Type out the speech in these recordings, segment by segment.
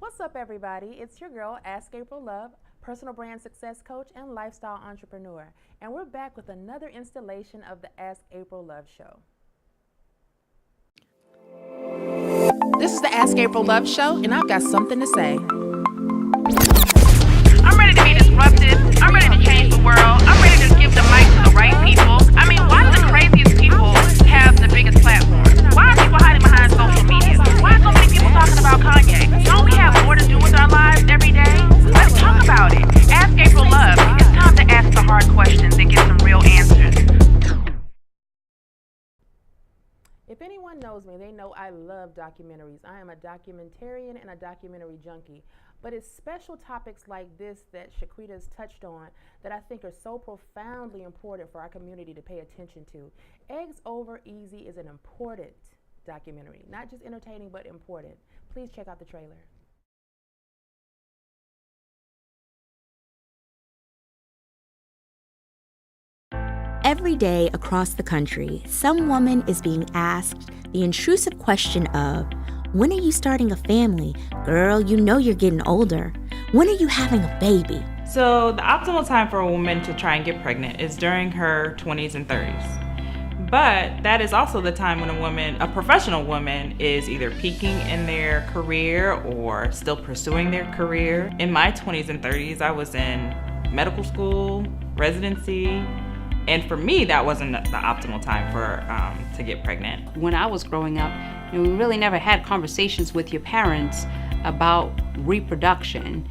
What's up, everybody? It's your girl, Ask April Love, personal brand success coach and lifestyle entrepreneur. And we're back with another installation of the Ask April Love Show. This is the Ask April Love Show, and I've got something to say. I'm ready to be disruptive. I'm ready to change the world. I'm ready to give the mic to the right people. I mean, why do the craziest people have the biggest platform? Why are people hiding behind social media? Why are so many people talking about Kanye? Don't we have more to do with our lives every day? Let's talk about it. Ask April Love. It's time to ask the hard questions and get some real answers. If anyone knows me, they know I love documentaries. I am a documentarian and a documentary junkie. But it's special topics like this that Shaquita has touched on that I think are so profoundly important for our community to pay attention to. Eggs Over Easy is an important documentary, not just entertaining, but important. Please check out the trailer. Every day across the country, some woman is being asked the intrusive question of, when are you starting a family? Girl, you know you're getting older. When are you having a baby? So the optimal time for a woman to try and get pregnant is during her 20s and 30s. But that is also the time when a professional woman, is either peaking in their career or still pursuing their career. In my 20s and 30s, I was in medical school, residency, and for me, that wasn't the optimal time to get pregnant. When I was growing up, we really never had conversations with your parents about reproduction.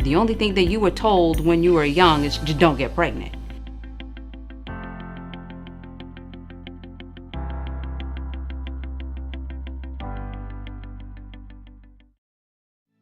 The only thing that you were told when you were young is just don't get pregnant.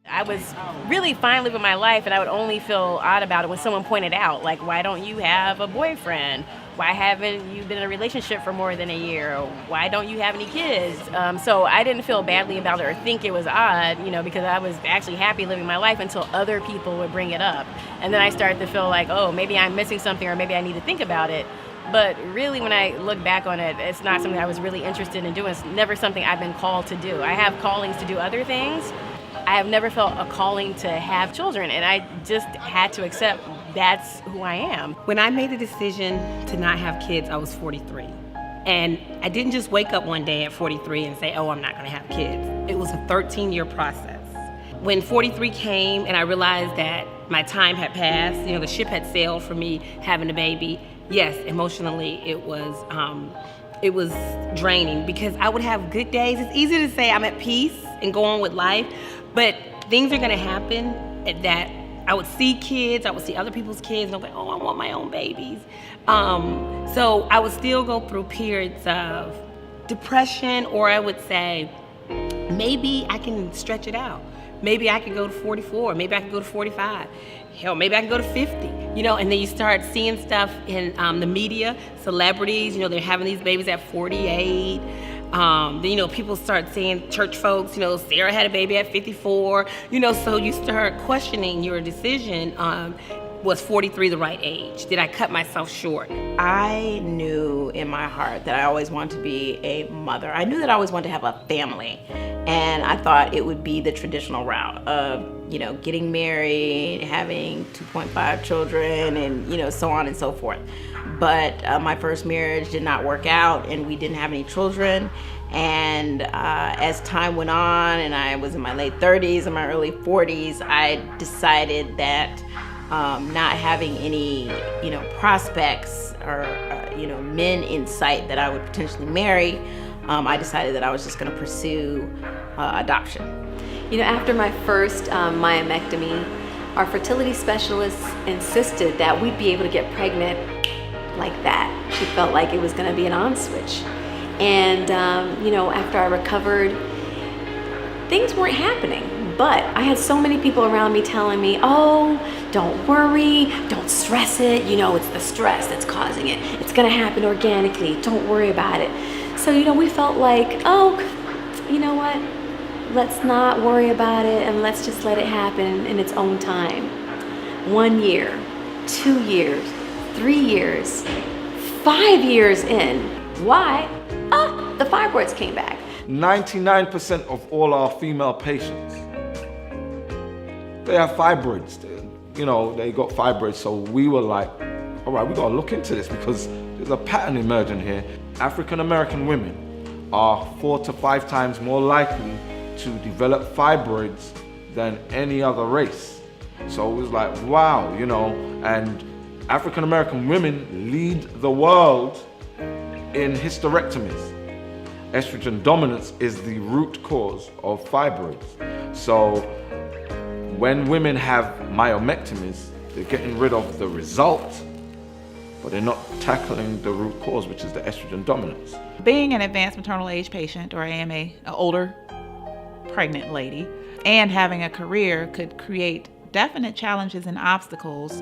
I was really fine living my life, and I would only feel odd about it when someone pointed out, like, why don't you have a boyfriend? Why haven't you been in a relationship for more than a year? Why don't you have any kids? So I didn't feel badly about it or think it was odd, because I was actually happy living my life until other people would bring it up. And then I started to feel like, oh, maybe I'm missing something, or maybe I need to think about it. But really, when I look back on it, it's not something I was really interested in doing. It's never something I've been called to do. I have callings to do other things. I have never felt a calling to have children, and I just had to accept that's who I am. When I made the decision to not have kids, I was 43. And I didn't just wake up one day at 43 and say, oh, I'm not gonna have kids. It was a 13-year process. When 43 came and I realized that my time had passed, the ship had sailed for me having a baby, yes, emotionally it was draining because I would have good days. It's easy to say I'm at peace and go on with life, but things are gonna happen that I would see kids, I would see other people's kids, and I'm like, oh, I want my own babies. So I would still go through periods of depression, or I would say, maybe I can stretch it out. Maybe I can go to 44, maybe I can go to 45. Hell, maybe I can go to 50, and then you start seeing stuff in the media, celebrities, they're having these babies at 48. Then, people start saying, church folks, Sarah had a baby at 54, so you start questioning your decision. Was 43 the right age? Did I cut myself short? I knew in my heart that I always wanted to be a mother. I knew that I always wanted to have a family. And I thought it would be the traditional route of, getting married, having 2.5 children, and, so on and so forth. But my first marriage did not work out, and we didn't have any children. And as time went on, and I was in my late 30s and my early 40s, I decided that not having any, prospects or, men in sight that I would potentially marry, I decided that I was just going to pursue adoption. After my first myomectomy, our fertility specialist insisted that we'd be able to get pregnant like that. She felt like it was going to be an on switch. And, after I recovered, things weren't happening. But I had so many people around me telling me, oh, don't worry, don't stress it. It's the stress that's causing it. It's going to happen organically. Don't worry about it. So, we felt like, oh, you know what? Let's not worry about it and let's just let it happen in its own time. 1 year, 2 years, 3 years, 5 years in. Why? The fibroids came back. 99% of all our female patients they have fibroids. You know, they got fibroids. So we were like, all right, we gotta look into this because there's a pattern emerging here. African American women are 4 to 5 times more likely to develop fibroids than any other race. So it was like, wow, you know, and African American women lead the world in hysterectomies. Estrogen dominance is the root cause of fibroids. So when women have myomectomies, they're getting rid of the result, but they're not tackling the root cause, which is the estrogen dominance. Being an advanced maternal age patient, or AMA, an older pregnant lady, and having a career could create definite challenges and obstacles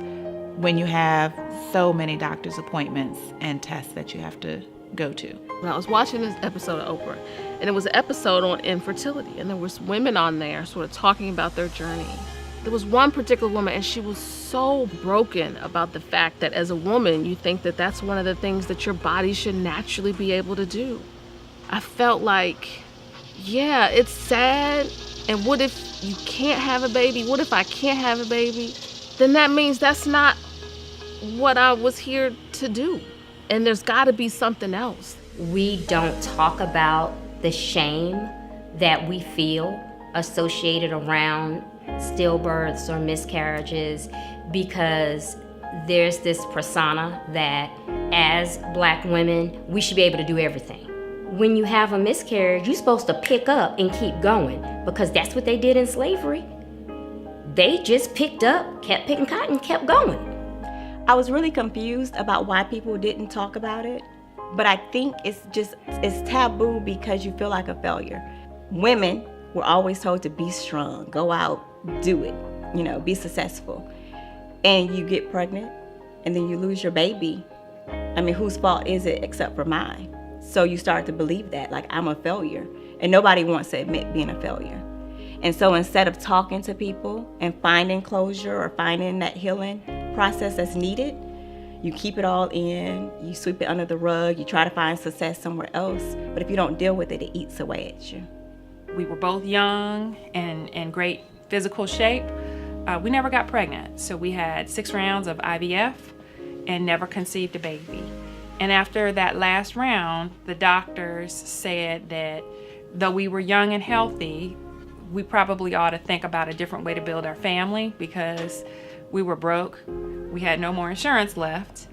when you have so many doctor's appointments and tests that you have to go to. I was watching this episode of Oprah, and it was an episode on infertility, and there was women on there sort of talking about their journey. There was one particular woman, and she was so broken about the fact that as a woman, you think that that's one of the things that your body should naturally be able to do. I felt like, yeah, it's sad, and what if you can't have a baby? What if I can't have a baby? Then that means that's not what I was here to do. And there's got to be something else. We don't talk about the shame that we feel associated around stillbirths or miscarriages, because there's this persona that as Black women, we should be able to do everything. When you have a miscarriage, you're supposed to pick up and keep going, because that's what they did in slavery. They just picked up, kept picking cotton, kept going. I was really confused about why people didn't talk about it, but I think it's taboo because you feel like a failure. Women were always told to be strong, go out, do it, you know, be successful. And you get pregnant and then you lose your baby. I mean, whose fault is it except for mine? So you start to believe that, like, I'm a failure, and nobody wants to admit being a failure. And so instead of talking to people and finding closure or finding that healing process that's needed, you keep it all in, you sweep it under the rug, you try to find success somewhere else, but if you don't deal with it, it eats away at you. We were both young and in great physical shape. We never got pregnant, so we had 6 rounds of IVF and never conceived a baby. And after that last round, the doctors said that though we were young and healthy, we probably ought to think about a different way to build our family, because we were broke, we had no more insurance left,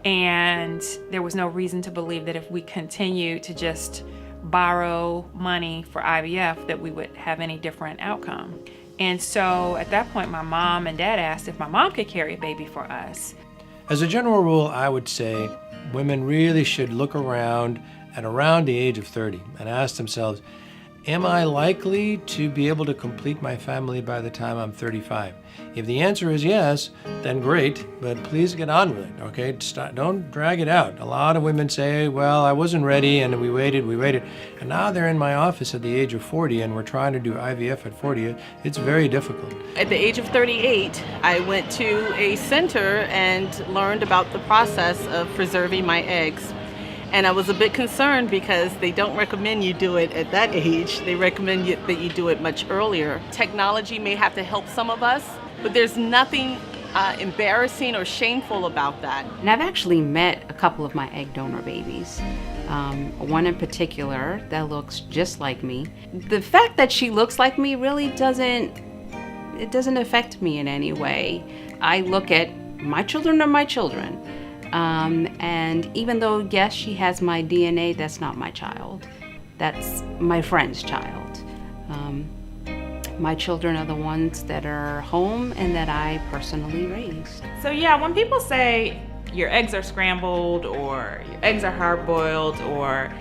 and there was no reason to believe that if we continued to just borrow money for IVF that we would have any different outcome. And so at that point, my mom and dad asked if my mom could carry a baby for us. As a general rule, I would say women really should look around at around the age of 30 and ask themselves, am I likely to be able to complete my family by the time I'm 35? If the answer is yes, then great, but please get on with it, okay? Don't drag it out. A lot of women say, well, I wasn't ready, and we waited, and now they're in my office at the age of 40, and we're trying to do IVF at 40. It's very difficult. At the age of 38, I went to a center and learned about the process of preserving my eggs. And I was a bit concerned because they don't recommend you do it at that age. They recommend that you do it much earlier. Technology may have to help some of us, but there's nothing embarrassing or shameful about that. And I've actually met a couple of my egg donor babies. One in particular that looks just like me. The fact that she looks like me really doesn't affect me in any way. I look at my children are my children. And even though, yes, she has my DNA, that's not my child. That's my friend's child. My children are the ones that are home and that I personally raised. So yeah, when people say your eggs are scrambled or your eggs are hard-boiled, or,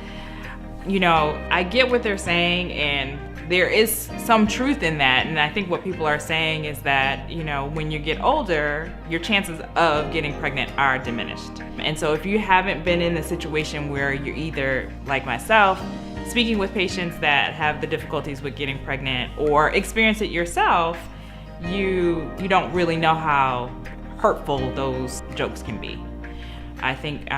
you know, I get what they're saying, and there is some truth in that. And I think what people are saying is that, you know, when you get older, your chances of getting pregnant are diminished. And so if you haven't been in the situation where you're either, like myself, speaking with patients that have the difficulties with getting pregnant, or experience it yourself, you don't really know how hurtful those jokes can be. I think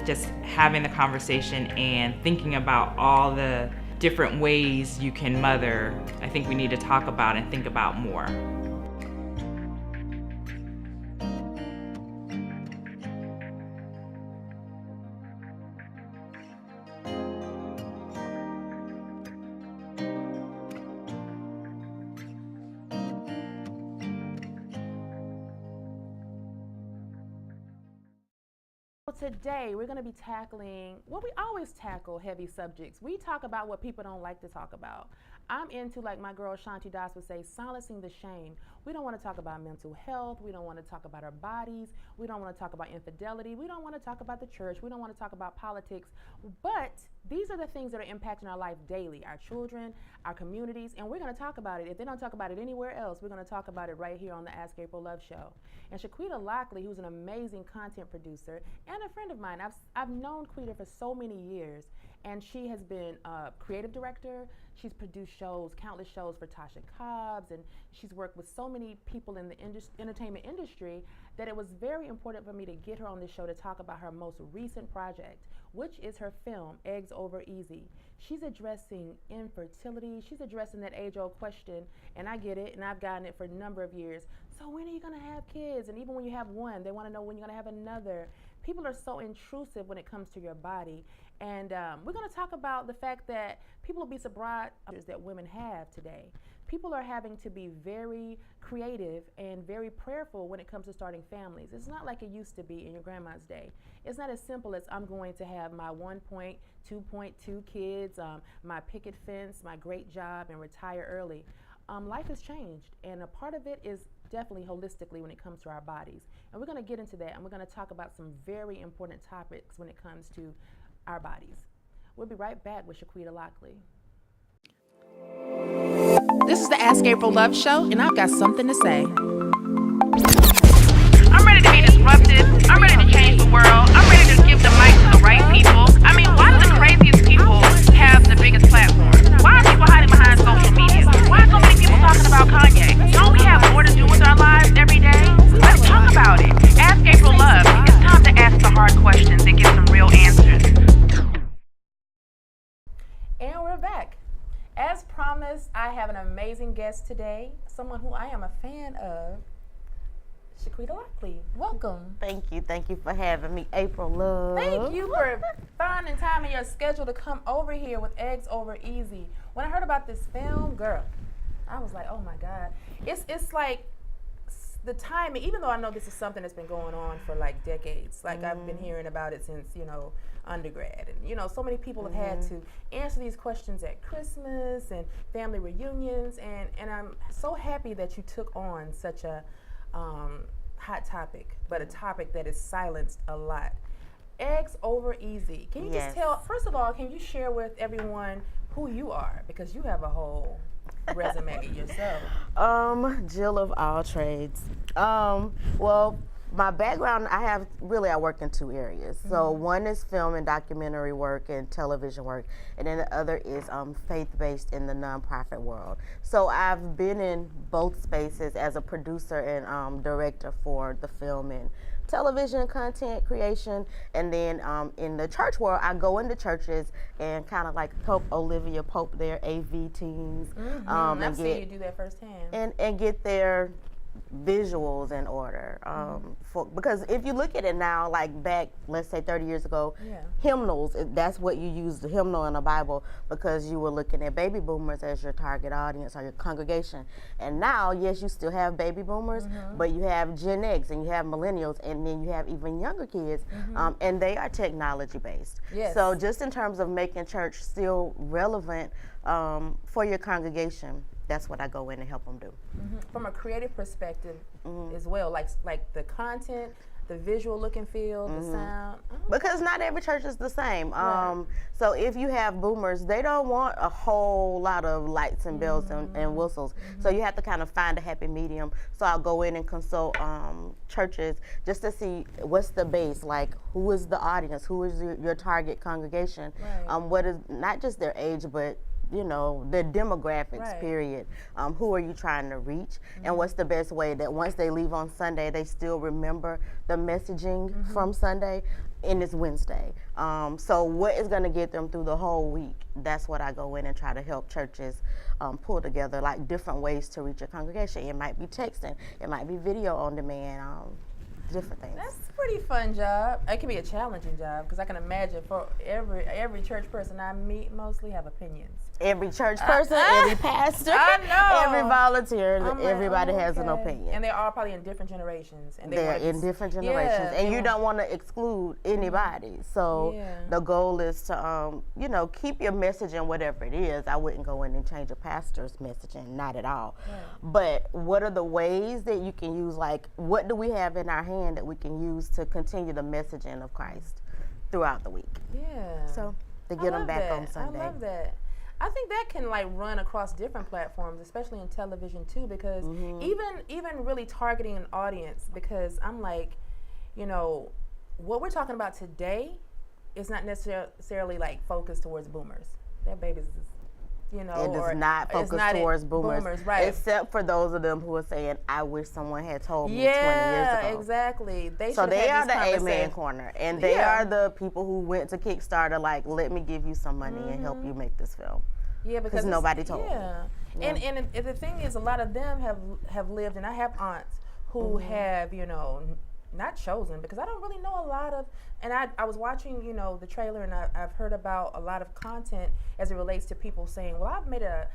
just having the conversation and thinking about all the different ways you can mother, I think we need to talk about and think about more. today we're going to be tackling what we always tackle, heavy subjects. We talk about what people don't like to talk about. I'm into, like my girl Shanti Das would say, silencing the shame. We don't want to talk about mental health. We don't want to talk about our bodies. We don't want to talk about infidelity. We don't want to talk about the church. We don't want to talk about politics. But these are the things that are impacting our life daily, our children, our communities, and we're going to talk about it. If they don't talk about it anywhere else, we're going to talk about it right here on the Ask April Love Show. And Chiquita Lockley, who's an amazing content producer and a friend of mine, I've known Quita for so many years, and she has been a creative director. She's produced shows, countless shows for Tasha Cobbs, and she's worked with so many people in the entertainment industry that it was very important for me to get her on this show to talk about her most recent project, which is her film, Eggs Over Easy. She's addressing infertility. She's addressing that age-old question, and I get it, and I've gotten it for a number of years. So when are you going to have kids? And even when you have one, they want to know when you're going to have another. People are so intrusive when it comes to your body. And we're going to talk about the fact that people will be surprised that women have today. People are having to be very creative and very prayerful when it comes to starting families. It's not like it used to be in your grandma's day. It's not as simple as I'm going to have my 1.2 kids, my picket fence, my great job, and retire early. Life has changed, and a part of it is definitely holistically when it comes to our bodies. And we're going to get into that, and we're going to talk about some very important topics when it comes to our bodies. We'll be right back with Chiquita Lockley. This is the Ask April Love Show, and I've got something to say. I'm ready to be disruptive. I'm ready to change the world. I'm ready to give the mic to the right people. I mean, why do the craziest people have the biggest platform? Why are people hiding behind social media? Why are so many people talking about Kanye? Don't we have more to do with our lives every day? Let's talk about it. Ask April Love. It's time to ask the hard questions and get some real answers. And we're back. As promised, I have an amazing guest today, someone who I am a fan of, Chiquita Lockley. Welcome. Thank you. Thank you for having me, April Love. Thank you for finding time in your schedule to come over here with Eggs Over Easy. When I heard about this film, girl, I was like, oh my God. It's like the timing, even though I know this is something that's been going on for like decades, like I've been hearing about it since, undergrad, and so many people have had to answer these questions at Christmas and family reunions, and I'm so happy that you took on such a hot topic, but a topic that is silenced a lot. Eggs Over Easy. Can you just tell, first of all, can you share with everyone who you are, because you have a whole resume yourself? Jill of all trades. Well, my background, I work in two areas. So one is film and documentary work and television work, and then the other is faith-based in the nonprofit world. So I've been in both spaces as a producer and director for the film and television content creation, and then in the church world, I go into churches and kind of like help Olivia Pope their AV teams. I've seen you do that firsthand. And get their visuals in order. Because if you look at it now, like back, let's say 30 years ago, hymnals, that's what you used, the hymnal in the Bible, because you were looking at baby boomers as your target audience or your congregation. And now, yes, you still have baby boomers, but you have Gen X and you have millennials, and then you have even younger kids, and they are technology based. Yes. So just in terms of making church still relevant for your congregation, that's what I go in and help them do. From a creative perspective as well, like the content, the visual look and feel, the sound. Because not every church is the same. So if you have boomers, they don't want a whole lot of lights and bells and whistles. So you have to kind of find a happy medium. So I'll go in and consult churches just to see what's the base, like who is the audience, who is your target congregation, what is not just their age, but the demographics, period. Who are you trying to reach? And what's the best way that once they leave on Sunday, they still remember the messaging from Sunday, and it's Wednesday. So what is going to get them through the whole week? That's what I go in and try to help churches pull together, like different ways to reach a congregation. It might be texting, it might be video on demand, different things. That's a pretty fun job. It can be a challenging job, because I can imagine for every church person I meet mostly have opinions. every church person, every pastor, every volunteer, everybody has an opinion. And they're all probably in different generations. And they're in different generations. And you don't want to exclude anybody. So the goal is to, keep your messaging, whatever it is. I wouldn't go in and change a pastor's messaging, not at all. Right. But what are the ways that you can use, like, what do we have in our hand that we can use to continue the messaging of Christ throughout the week? Yeah. So to get them back on Sunday. I love that. I think that can like run across different platforms, especially in television too, because even really targeting an audience, because I'm like, what we're talking about today is not necessarily like focused towards boomers. Their babies is, it is not focused towards boomers, right? Except for those of them who are saying, "I wish someone had told me 20 years ago." Exactly. They are the amen corner, and they are the people who went to Kickstarter, like, let me give you some money and help you make this film. Yeah, because nobody told me. Yeah. And the thing is, a lot of them have lived, and I have aunts who have, not chosen, because I don't really know a lot of, and I was watching, the trailer, and I've heard about a lot of content as it relates to people saying, well, I've made a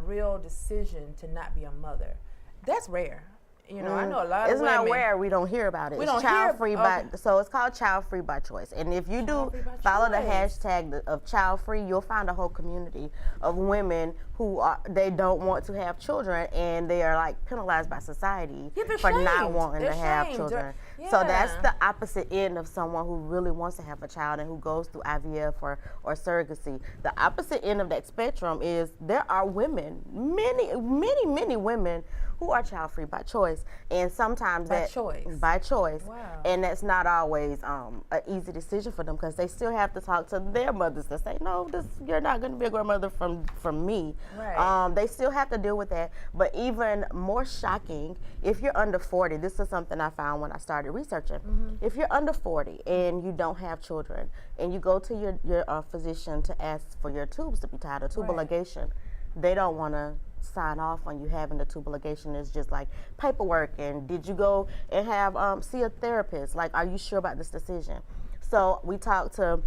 real decision to not be a mother. That's rare. I know a lot of women. It's not rare. We don't hear about it. It's child-free so it's called child-free by choice. And if you do follow the hashtag of child-free, you'll find a whole community of women who they don't want to have children, and they are like penalized by society for not wanting to have children. So that's the opposite end of someone who really wants to have a child and who goes through IVF or surrogacy. The opposite end of that spectrum is there are women, many women who are child-free by choice, and sometimes by choice. Wow. And that's not always an easy decision for them, because they still have to talk to their mothers to say, no, you're not going to be a grandmother from me. Right. They still have to deal with that. But even more shocking, if you're under 40, this is something I found when I started researching. If you're under 40 and you don't have children, and you go to your physician to ask for your tubes to be tied, or tubal ligation, they don't want to sign off on you having the tubal ligation. Is just like paperwork, and did you go and have see a therapist, like, are you sure about this decision? So we talked to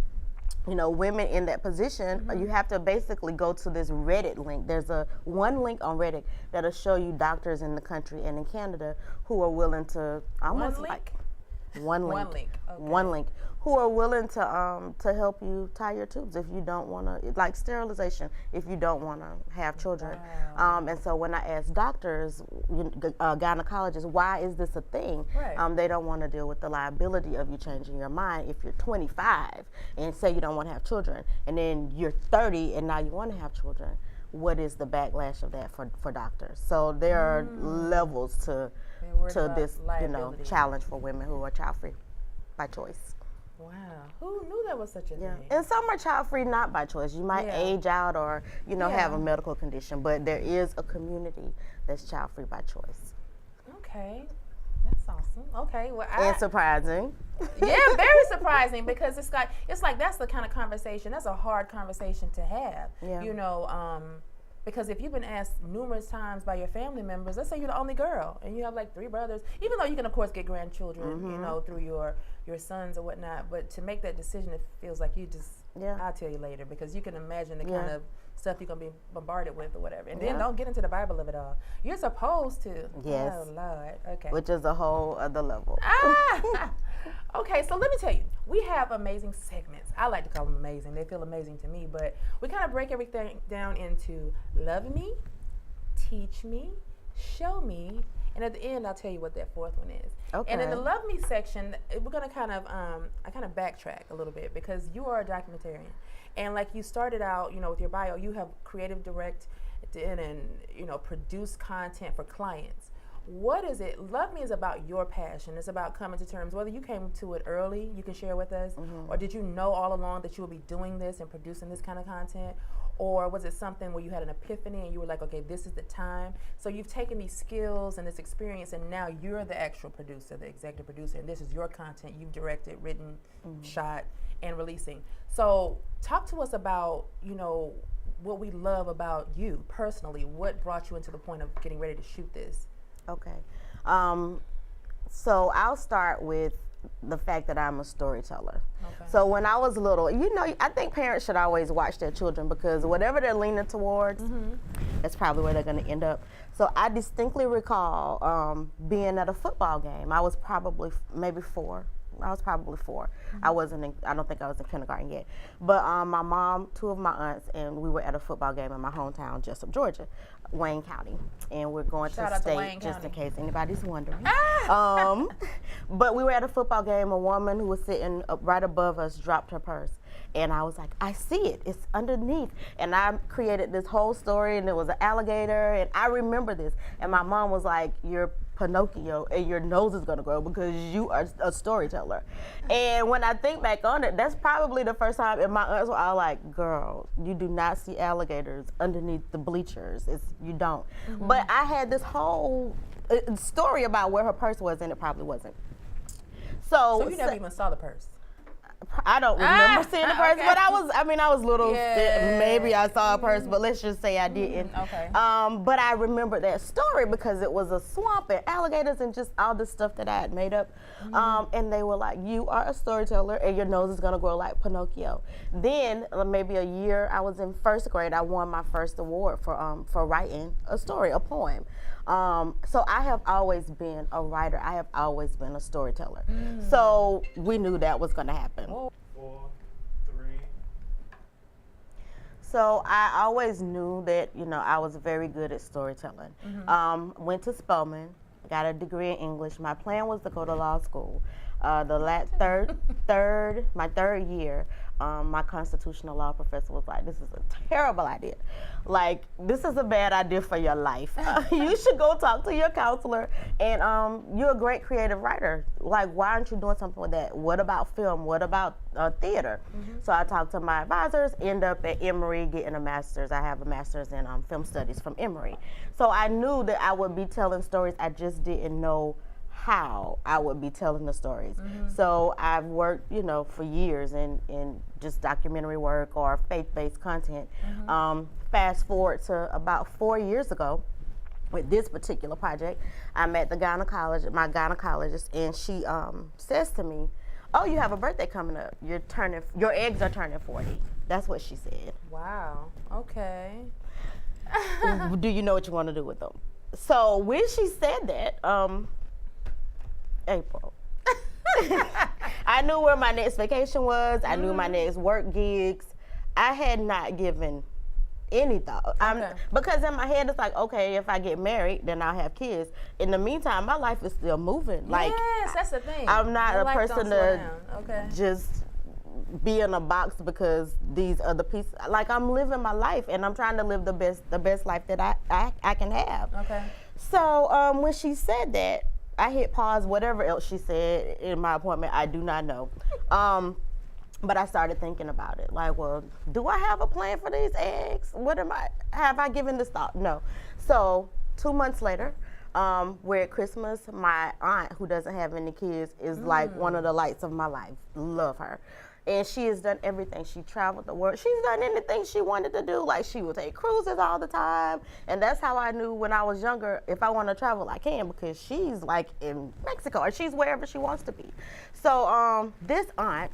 women in that position. You have to basically go to this Reddit link. There's one link on Reddit that'll show you doctors in the country and in Canada who are willing to one link who are willing to help you tie your tubes if you don't want to, like sterilization, if you don't want to have children. Wow. And so when I ask doctors, gynecologists, why is this a thing? Right. They don't want to deal with the liability of you changing your mind if you're 25 and say you don't want to have children, and then you're 30 and now you want to have children. What is the backlash of that for doctors? So there are levels to this challenge for women who are child-free by choice. Wow, who knew that was such a thing? And some are child-free not by choice. You might age out or have a medical condition, but there is a community that's child-free by choice. Okay, that's awesome. Okay, well, and surprising. Yeah, very surprising, because it's like that's the kind of conversation. That's a hard conversation to have. Yeah. Because if you've been asked numerous times by your family members, let's say you're the only girl and you have like 3 brothers, even though you can of course get grandchildren, through your sons or whatnot, but to make that decision, it feels like you just, I'll tell you later, because you can imagine the kind of stuff you're going to be bombarded with or whatever. And then don't get into the Bible of it all. You're supposed to. Yes. Oh, Lord. Okay. Which is a whole other level. Okay, so let me tell you, we have amazing segments. I like to call them amazing. They feel amazing to me, but we kind of break everything down into love me, teach me, show me, and at the end, I'll tell you what that 4th one is. Okay. And in the love me section, we're going to I kind of backtrack a little bit, because you are a documentarian. And like you started out, with your bio, you have creative directed and, produced content for clients. What is it? Love Me is about your passion. It's about coming to terms, whether you came to it early, you can share with us, or did you know all along that you would be doing this and producing this kind of content? Or was it something where you had an epiphany and you were like, okay, this is the time? So you've taken these skills and this experience, and now you're the actual producer, the executive producer, and this is your content you've directed, written, shot, and releasing. So talk to us about, what we love about you personally. What brought you into the point of getting ready to shoot this? Okay. So I'll start with the fact that I'm a storyteller. Okay. So when I was little, I think parents should always watch their children because whatever they're leaning towards, that's probably where they're going to end up. So I distinctly recall being at a football game. I was probably maybe 4. I was probably 4. I don't think I was in kindergarten yet. But my mom, 2 of my aunts, and we were at a football game in my hometown, Jessup, Georgia, Wayne County. And we're going to state, just in case anybody's wondering. But we were at a football game. A woman who was sitting right above us dropped her purse. And I was like, I see it. It's underneath. And I created this whole story, and it was an alligator. And I remember this. And my mom was like, you're Pinocchio, and your nose is going to grow because you are a storyteller. And when I think back on it, that's probably the first time, and my aunts were all like, girl, you do not see alligators underneath the bleachers. You don't. But I had this whole story about where her purse was, and it probably wasn't. So you never even saw the purse? I don't remember seeing the purse, but I was little. Yeah. Maybe I saw a purse, but let's just say I didn't. Okay. But I remember that story because it was a swamp and alligators and just all the stuff that I had made up. And they were like, you are a storyteller and your nose is going to grow like Pinocchio. Then maybe a year, I was in 1st grade, I won my first award for writing a story, a poem. So I have always been a writer. I have always been a storyteller. So we knew that was going to happen. 4, 3. So I always knew that, I was very good at storytelling. Went to Spelman, got a degree in English. My plan was to go to law school. My 3rd year, my constitutional law professor was like, this is a terrible idea. Like, this is a bad idea for your life. You should go talk to your counselor, and you're a great creative writer. Like, why aren't you doing something with that? What about film? What about theater? So I talked to my advisors, end up at Emory getting a master's. I have a master's in film studies from Emory. So I knew that I would be telling stories. I just didn't know how I would be telling the stories. So I've worked, for years in just documentary work or faith-based content. Fast forward to about 4 years ago with this particular project, I met my gynecologist, and she says to me, oh, you have a birthday coming up. Your eggs are turning 40. That's what she said. Wow, okay. Do you know what you want to do with them? So when she said that, April. I knew where my next vacation was. I knew my next work gigs. I had not given any thought. Because in my head, it's like, okay, if I get married, then I'll have kids. In the meantime, my life is still moving. Like, yes, that's the thing. I'm not a person to just be in a box because these other pieces. Like, I'm living my life, and I'm trying to live the best life that I can have. Okay. So when she said that, I hit pause, whatever else she said in my appointment, I do not know. But I started thinking about it. Like, well, do I have a plan for these eggs? Have I given this thought? No. So 2 months later, we're at Christmas. My aunt, who doesn't have any kids, is like one of the lights of my life. Love her. And she has done everything. She traveled the world. She's done anything she wanted to do. Like, she would take cruises all the time. And that's how I knew when I was younger, if I want to travel, I can, because she's like in Mexico, or she's wherever she wants to be. So this aunt,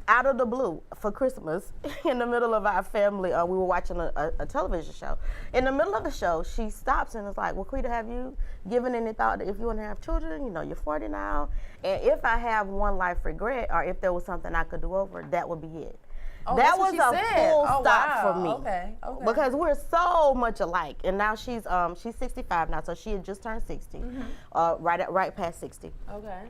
out of the blue, for Christmas, in the middle of our family, we were watching a television show. In the middle of the show, she stops and is like, well, Chiquita, have you given any thought that if you want to have children, you're 40 now, and if I have one life regret, or if there was something I could do over, that would be it. Oh, that was a full stop wow. for me. Okay. Because we're so much alike. And now she's 65 now, so she had just turned 60, right past 60. Okay.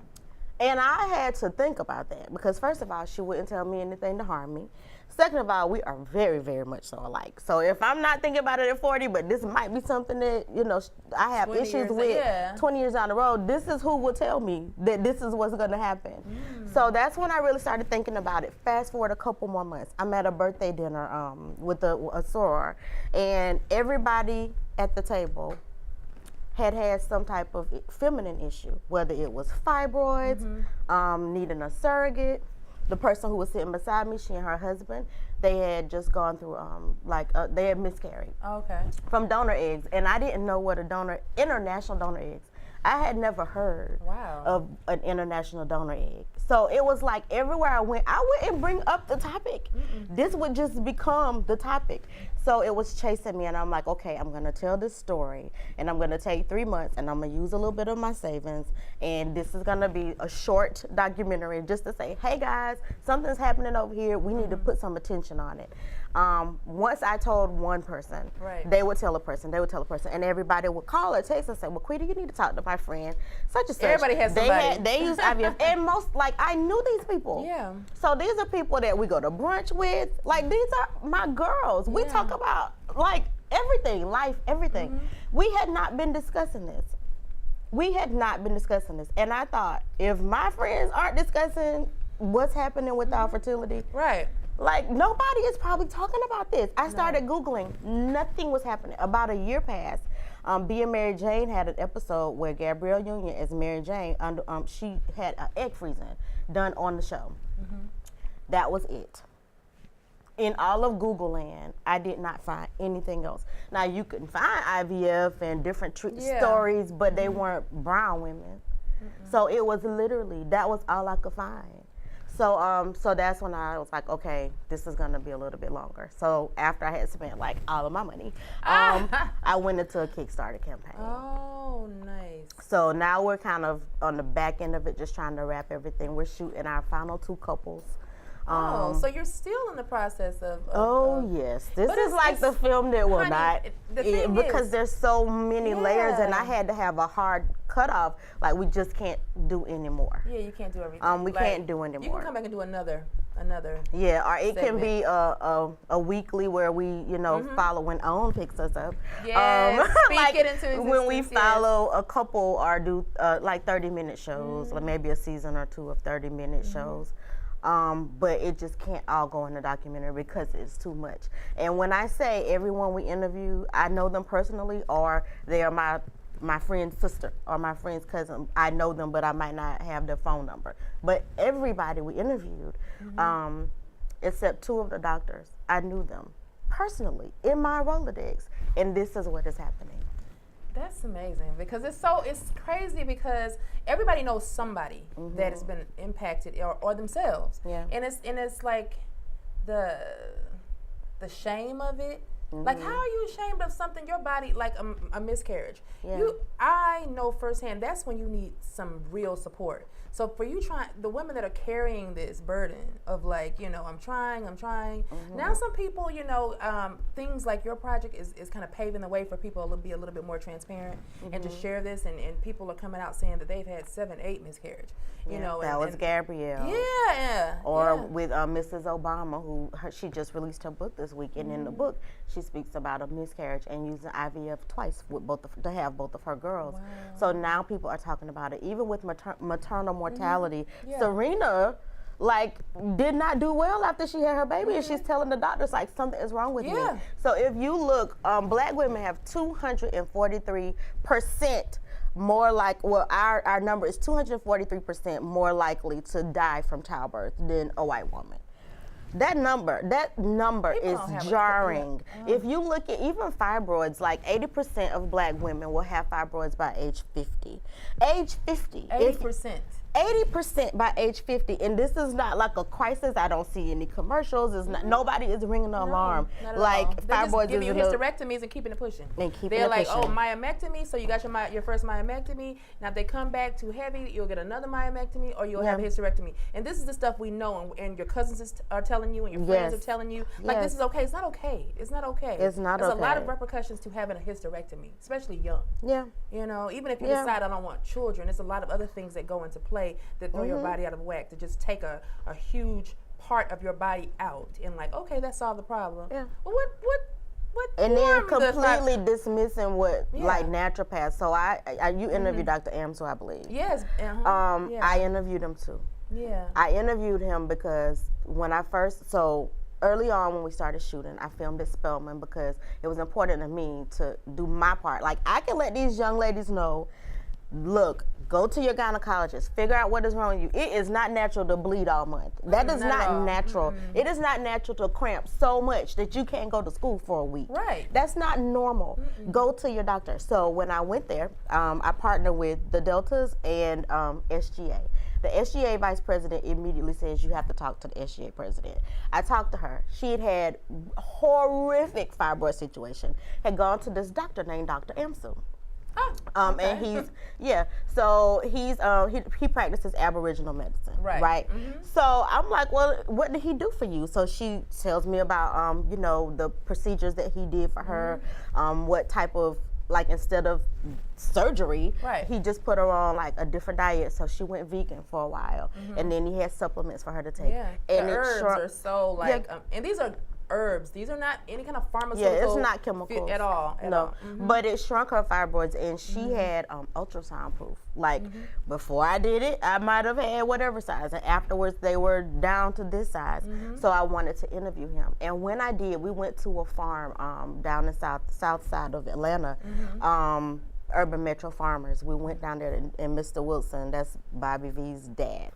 And I had to think about that because, first of all, she wouldn't tell me anything to harm me. Second of all, we are very, very much so alike. So if I'm not thinking about it at 40, but this might be something that, I have issues with 20 years down the road, this is who will tell me that this is what's going to happen. So that's when I really started thinking about it. Fast forward a couple more months. I'm at a birthday dinner with a soror, and everybody at the table had some type of feminine issue, whether it was fibroids, needing a surrogate. The person who was sitting beside me, she and her husband, they had just gone through, they had miscarried. Okay. From donor eggs. And I didn't know what international donor eggs. I had never heard Wow. of an international donor egg. So it was like everywhere I wouldn't bring up the topic. This would just become the topic. So it was chasing me, and I'm like, okay, I'm gonna tell this story, and I'm gonna take 3 months, and I'm gonna use a little bit of my savings, and this is gonna be a short documentary just to say, hey guys, something's happening over here. We need to put some attention on it. Once I told one person, they would tell a person, and everybody would call or text and say, well, Quita, you need to talk to my friend, such and such. Everybody has somebody. They use IVF, and most, like, I knew these people. Yeah. So these are people that we go to brunch with. Like, these are my girls. We talk about, like, everything, life, everything. We had not been discussing this. And I thought, if my friends aren't discussing what's happening with our fertility, like, nobody is probably talking about this. I started Googling. Nothing was happening. About a year passed. Being Mary Jane had an episode where Gabrielle Union as Mary Jane, she had an egg freezing done on the show. That was it. In all of Google land, I did not find anything else. Now, you can find IVF and different stories, but they weren't brown women. So it was literally, that was all I could find. So that's when I was like, okay, this is gonna be a little bit longer. So after I had spent like all of my money, I went into a Kickstarter campaign. Oh, nice. So now we're kind of on the back end of it, just trying to wrap everything. We're shooting our final 2 couples. So you're still in the process of yes, this is like the film that will not, because there's so many layers, and I had to have a hard cutoff. Like, we just can't do anymore. Yeah, you can't do everything. We can't do anymore. You can come back and do another. Yeah, or it segment. can be a weekly where we, follow when OWN picks us up. Yes, like it into existence, when we follow a couple or do like 30-minute shows, like maybe a season or 2 of 30-minute shows. But it just can't all go in the documentary because it's too much. And when I say everyone we interview, I know them personally, or they are my friend's sister or my friend's cousin. I know them, but I might not have their phone number. But everybody we interviewed, except 2 of the doctors, I knew them personally in my Rolodex. And this is what is happening. That's amazing, because it's crazy, because everybody knows somebody that has been impacted or themselves. Yeah. And it's like the shame of it. Like, how are you ashamed of something, your body, like a miscarriage? Yeah. I know firsthand, that's when you need some real support. So for you the women that are carrying this burden of, like, I'm trying. Now some people, things like your project is kind of paving the way for people to be a little bit more transparent and to share this, and people are coming out saying that they've had 7, 8 miscarriage. That was Gabrielle. Yeah. Or with Mrs. Obama, she just released her book this week, and in the book she speaks about a miscarriage and using IVF twice with to have both of her girls. Wow. So now people are talking about it, even with maternal mortality. Serena, like, did not do well after she had her baby, and she's telling the doctors, like, something is wrong with me. So if you look, Black women have 243% more our number is 243% more likely to die from childbirth than a white woman. That number is jarring. If you look at even fibroids, like 80% of Black women will have fibroids by age 50. Age 50. 80%. 80% by age 50, and this is not like a crisis. I don't see any commercials. It's not. Nobody is ringing the alarm. Like, fibroids just give you hysterectomies and keeping it pushing. They're like, oh, myomectomy. So you got your first myomectomy. Now if they come back too heavy, you'll get another myomectomy, or you'll have a hysterectomy. And this is the stuff we know, and your cousins are telling you, and your friends are telling you. Like, this is okay. It's not okay. It's not okay. It's not There's okay. a lot of repercussions to having a hysterectomy, especially young. Yeah. Even if you decide I don't want children, there's a lot of other things that go into play that throw your body out of whack, to just take a huge part of your body out, and like, okay, that solved the problem. Yeah. Well, what and then completely dismissing what like naturopaths. So you interviewed Dr. Amso, I believe. Yes. I interviewed him too. Yeah. I interviewed him because when I first early on when we started shooting, I filmed at Spelman because it was important to me to do my part. Like, I can let these young ladies know look, go to your gynecologist, figure out what is wrong with you. It is not natural to bleed all month. That is not natural. It is not natural to cramp so much that you can't go to school for a week. Right. That's not normal. Go to your doctor. So when I went there, I partnered with the Deltas and SGA. The SGA vice president immediately says you have to talk to the SGA president. I talked to her. She had horrific fibroid situation. Had gone to this doctor named Dr. Amsu. And he practices Aboriginal medicine, right? So I'm like, well, what did he do for you? So she tells me about, the procedures that he did for her, what type of, like, instead of surgery, he just put her on like a different diet. So she went vegan for a while, and then he had supplements for her to take. Yeah, and the herbs are so like, and these are herbs. These are not any kind of pharmaceutical. Yeah, it's not chemicals at all. But it shrunk her fibroids, and she had ultrasound proof. Like before I did it, I might have had whatever size, and afterwards they were down to this size. So I wanted to interview him, and when I did, we went to a farm down the south side of Atlanta. Urban Metro Farmers. We went down there, and Mr. Wilson, that's Bobby V's dad.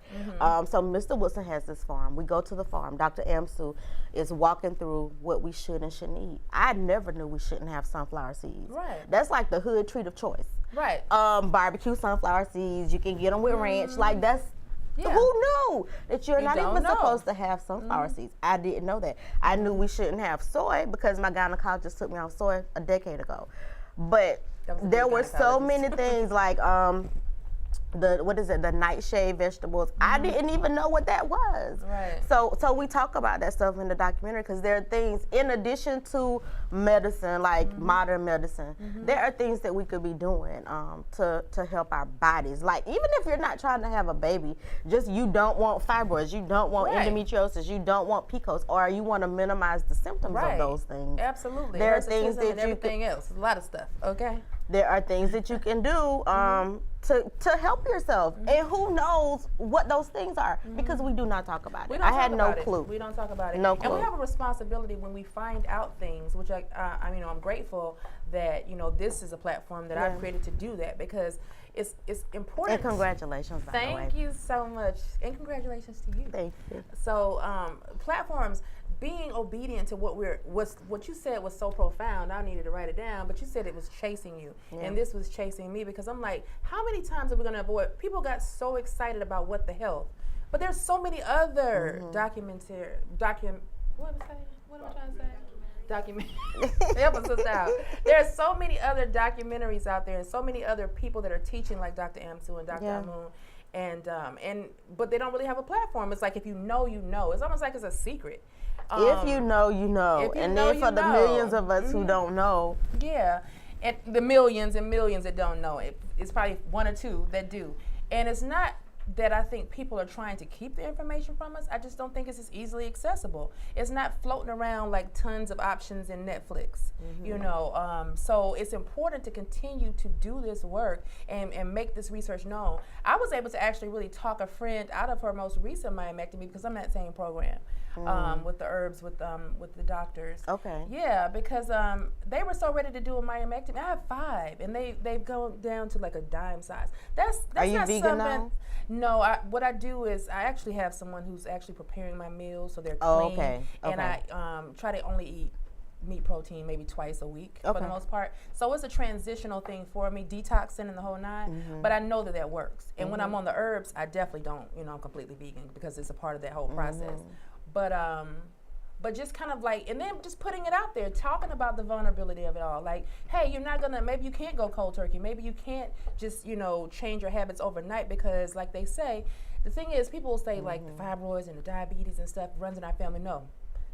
So Mr. Wilson has this farm. We go to the farm. Dr. Amsu is walking through what we should and shouldn't eat. I never knew we shouldn't have sunflower seeds. Right. That's like the hood treat of choice. Right. Barbecue sunflower seeds. You can get them with ranch. Like that's. Who knew that you're not even supposed to have sunflower seeds? I didn't know that. I knew we shouldn't have soy because my gynecologist took me off soy a decade ago. But there were so many things like the nightshade vegetables. I didn't even know what that was. Right. So we talk about that stuff in the documentary because there are things in addition to medicine, like modern medicine. There are things that we could be doing to help our bodies. Like even if you're not trying to have a baby, just you don't want fibroids, you don't want endometriosis, you don't want PCOS, or you want to minimize the symptoms of those things. Absolutely. There are things that everything else, a lot of stuff. Okay. There are things that you can do to help yourself, and who knows what those things are because we do not talk about it. I had no clue. We don't talk about it. No clue. And we have a responsibility when we find out things, which I'm grateful that this is a platform that I've created to do that because it's important. And congratulations. By the way. Thank you so much, and congratulations to you. Thank you. So platforms. Being obedient to what you said was so profound. I needed to write it down, but you said it was chasing you, and this was chasing me because I'm like, how many times are we going to avoid? People got so excited about what the health, but there's so many other What am I trying to say? Document. Help us out. There's so many other documentaries out there, and so many other people that are teaching, like Dr. Amsu and Dr. Amun. But they don't really have a platform. It's like if you know, you know. It's almost like it's a secret. If you know, you know. And then for the millions of us who don't know. Yeah. And the millions and millions that don't know. It's probably one or two that do. And it's not that I think people are trying to keep the information from us. I just don't think it's as easily accessible. It's not floating around like tons of options in Netflix, so it's important to continue to do this work and make this research known. I was able to actually really talk a friend out of her most recent myomectomy because I'm in that same program with the herbs, with the doctors. Okay. Yeah, because they were so ready to do a myomectomy. I have 5, and they've gone down to like a dime size. That's Are you not vegan now? No, what I do is I actually have someone who's actually preparing my meals so they're clean. Oh, okay. And I try to only eat meat protein maybe twice a week for the most part. So it's a transitional thing for me, detoxing and the whole nine. But I know that works. And when I'm on the herbs, I definitely don't, I'm completely vegan because it's a part of that whole process. But just kind of like, and then just putting it out there, talking about the vulnerability of it all. Like, hey, you're not gonna, maybe you can't go cold turkey. Maybe you can't just, change your habits overnight because like they say, the thing is people will say like the fibroids and the diabetes and stuff runs in our family. No,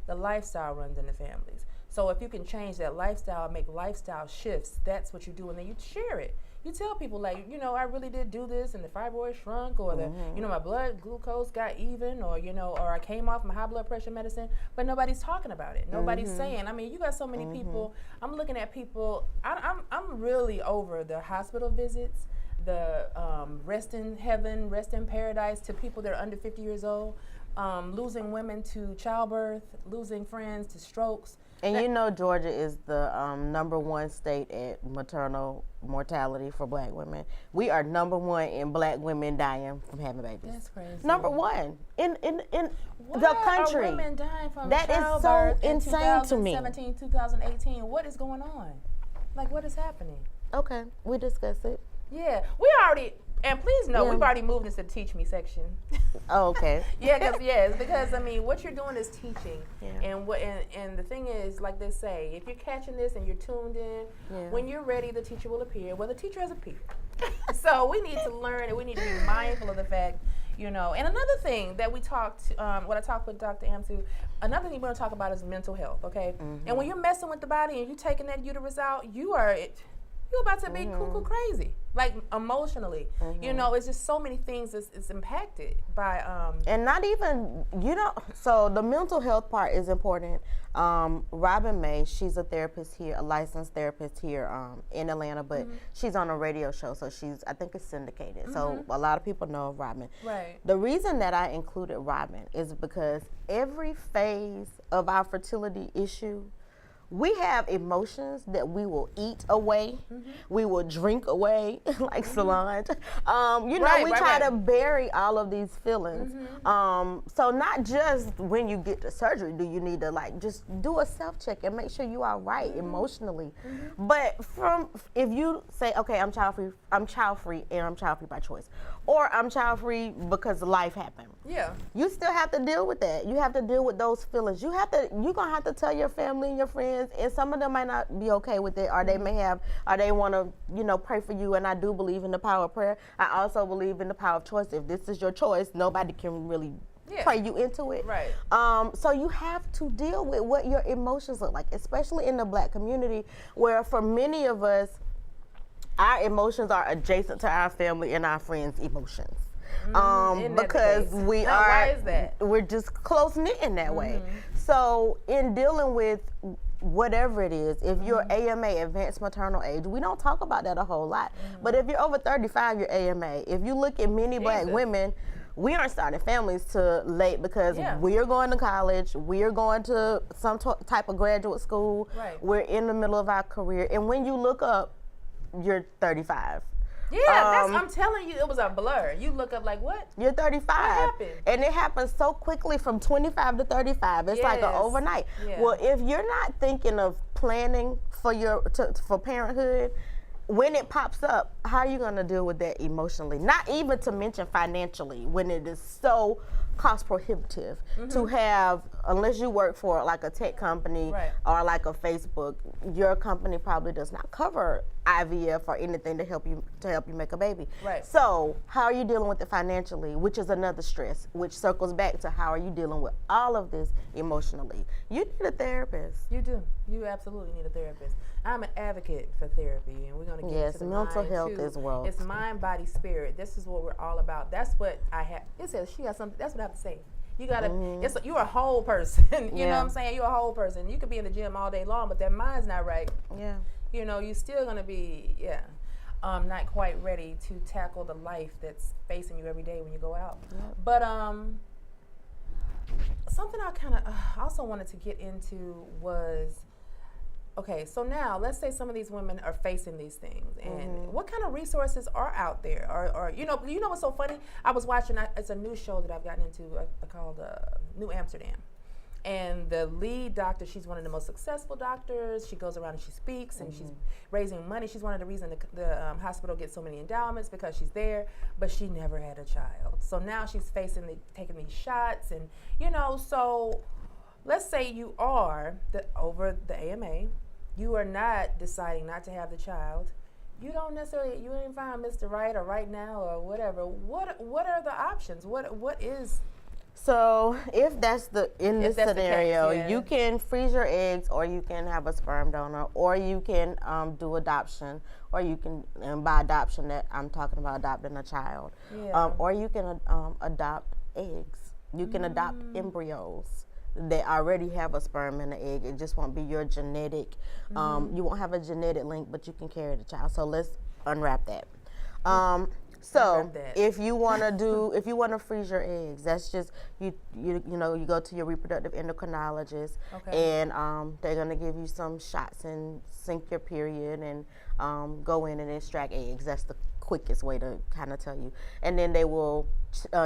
the lifestyle runs in the families. So if you can change that lifestyle, make lifestyle shifts, that's what you do. And then you share it. You tell people like, I really did do this and the fibroid shrunk or the, my blood glucose got even or, or I came off my high blood pressure medicine, but nobody's talking about it. Nobody's saying, you got so many people, I'm looking at people, I'm really over the hospital visits, the rest in heaven, rest in paradise to people that are under 50 years old. losing women to childbirth, losing friends to strokes. And you know Georgia is the #1 state at maternal mortality for black women. We are #1 in black women dying from having babies. That's crazy. #1 in Why the country. Are women dying from That is so childbirth in insane to me. 2017, 2018. What is going on? Like, what is happening? Okay, we discuss it. Yeah, we already, and please know, Yeah. we've already moved into the teach me section. Oh, okay. because I mean, what you're doing is teaching, and the thing is, like they say, if you're catching this and you're tuned in, when you're ready, the teacher will appear. Well, the teacher has appeared. So we need to learn, and we need to be mindful of the fact, you know. And another thing that we talked, what I talked with Dr. Amtu, another thing we're gonna talk about is mental health. Okay, and when you're messing with the body and you're taking that uterus out, you're about to be cuckoo crazy, like emotionally. You know, it's just so many things it's impacted by. And not even, so the mental health part is important. Robin May, she's a therapist here, a licensed therapist here in Atlanta, but she's on a radio show, so I think it's syndicated. So a lot of people know of Robin. Right. The reason that I included Robin is because every phase of our fertility issue, we have emotions that we will eat away, we will drink away, like Solange. We try to bury all of these feelings. So not just when you get to surgery do you need to just do a self-check and make sure you are right emotionally. But if you say, okay, I'm child-free and I'm child-free by choice, or I'm child-free because life happened. Yeah. You still have to deal with that. You have to deal with those feelings. You're gonna have to tell your family and your friends, and some of them might not be okay with it, or they may have, or they want to, pray for you. And I do believe in the power of prayer. I also believe in the power of choice. If this is your choice, nobody can really pray you into it. Right. So you have to deal with what your emotions look like, especially in the black community, where for many of us, our emotions are adjacent to our family and our friends' emotions. Because why is that? We're just close knit in that way. So in dealing with whatever it is, if you're AMA, advanced maternal age, we don't talk about that a whole lot. But if you're over 35, you're AMA. If you look at many black women, we aren't starting families till late because we are going to college, we are going to some type of graduate school, we're in the middle of our career, and when you look up, you're 35. Yeah, I'm telling you, it was a blur. You look up like, what? You're 35. What happened? And it happens so quickly from 25 to 35. It's like an overnight. Yeah. Well, if you're not thinking of planning for parenthood, when it pops up, how are you going to deal with that emotionally? Not even to mention financially, when it is so cost prohibitive to have, unless you work for like a tech company or like a Facebook, your company probably does not cover IVF or anything to help you make a baby. Right. So how are you dealing with it financially, which is another stress, which circles back to how are you dealing with all of this emotionally? You need a therapist. You do. You absolutely need a therapist. I'm an advocate for therapy, and we're going to get into the mental mind health too. as well. It's mind, body, spirit. This is what we're all about. That's what I have. It says she got something. That's what I have to say. You gotta. You're a whole person. You know what I'm saying? You're a whole person. You could be in the gym all day long, but that mind's not right. Yeah. You know, you're still gonna be not quite ready to tackle the life that's facing you every day when you go out. Yep. But something I kind of also wanted to get into was, okay, so now let's say some of these women are facing these things, and what kind of resources are out there? Or you know what's so funny? I was watching, it's a new show that I've gotten into called New Amsterdam. And the lead doctor, she's one of the most successful doctors. She goes around and she speaks, and she's raising money. She's one of the reasons the hospital gets so many endowments, because she's there, but she never had a child. So now she's taking these shots, and so let's say you are over the AMA, you are not deciding not to have the child. You ain't find Mr. Right or right now or whatever. What are the options? What is? So if that's in this scenario, case, you can freeze your eggs, or you can have a sperm donor, or you can do adoption, or you can, and by adoption that I'm talking about adopting a child, or you can adopt eggs. You can adopt embryos that already have a sperm and an egg. It just won't be your genetic, you won't have a genetic link, but you can carry the child. So let's unwrap that. So if you want to freeze your eggs, that's just you go to your reproductive endocrinologist, and they're gonna give you some shots and sync your period and go in and extract eggs. That's the quickest way to kind of tell you. And then they will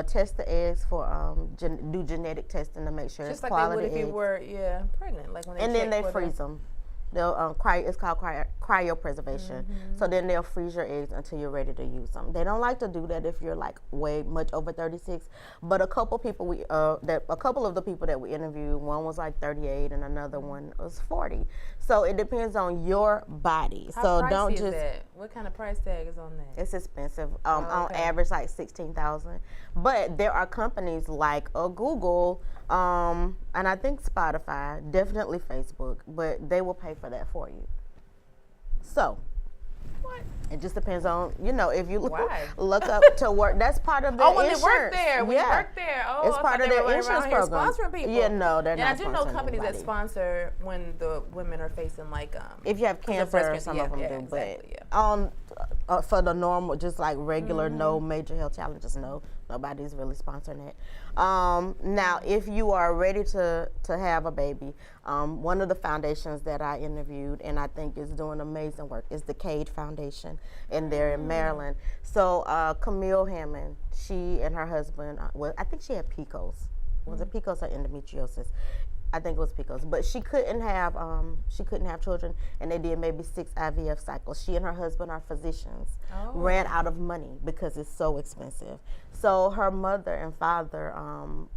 test the eggs for do genetic testing to make sure just it's like quality they would if eggs. you were pregnant, like when they and then they check for freeze them. They'll it's called cryopreservation. So then they'll freeze your eggs until you're ready to use them. They don't like to do that if you're like way much over 36. But a couple people a couple of the people that we interviewed, one was like 38 and another one was 40. So it depends on your body. How so pricey don't is just. that? What kind of price tag is on that? It's expensive. On average, like $16,000. But there are companies like Google, and I think Spotify, definitely Facebook, but they will pay for that for you. So, it just depends on, if you look up to work. That's part of the insurance. When they work there. When you work there. Oh, it's part of their insurance program. Sponsoring people. Yeah, no, they're not. And I do know sponsoring companies anybody. that sponsor when the women are facing like if you have cancer, some of them do. Exactly, but for the normal, just like regular, no major health challenges, no, nobody's really sponsoring it. Now, if you are ready to have a baby, one of the foundations that I interviewed and I think is doing amazing work is the Cade Foundation, and they're in Maryland. So Camille Hammond, she and her husband, I think she had PCOS. Was it PCOS or endometriosis? I think it was PCOS, but she couldn't have children, and they did maybe 6 IVF cycles. She and her husband are physicians, ran out of money because it's so expensive. So her mother and father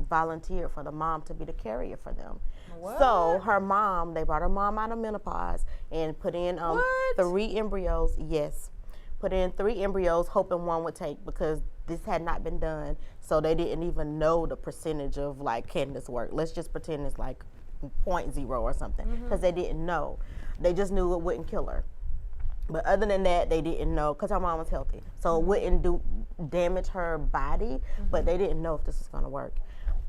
volunteered for the mom to be the carrier for them. What? So her mom, they brought her mom out of menopause and put in 3 embryos. Yes, put in 3 embryos, hoping one would take because this had not been done. So they didn't even know the percentage of like, can this work? Let's just pretend it's like 0.0 or something, because they didn't know. They just knew it wouldn't kill her. But other than that, they didn't know, because her mom was healthy. So it wouldn't damage her body, but they didn't know if this was gonna work.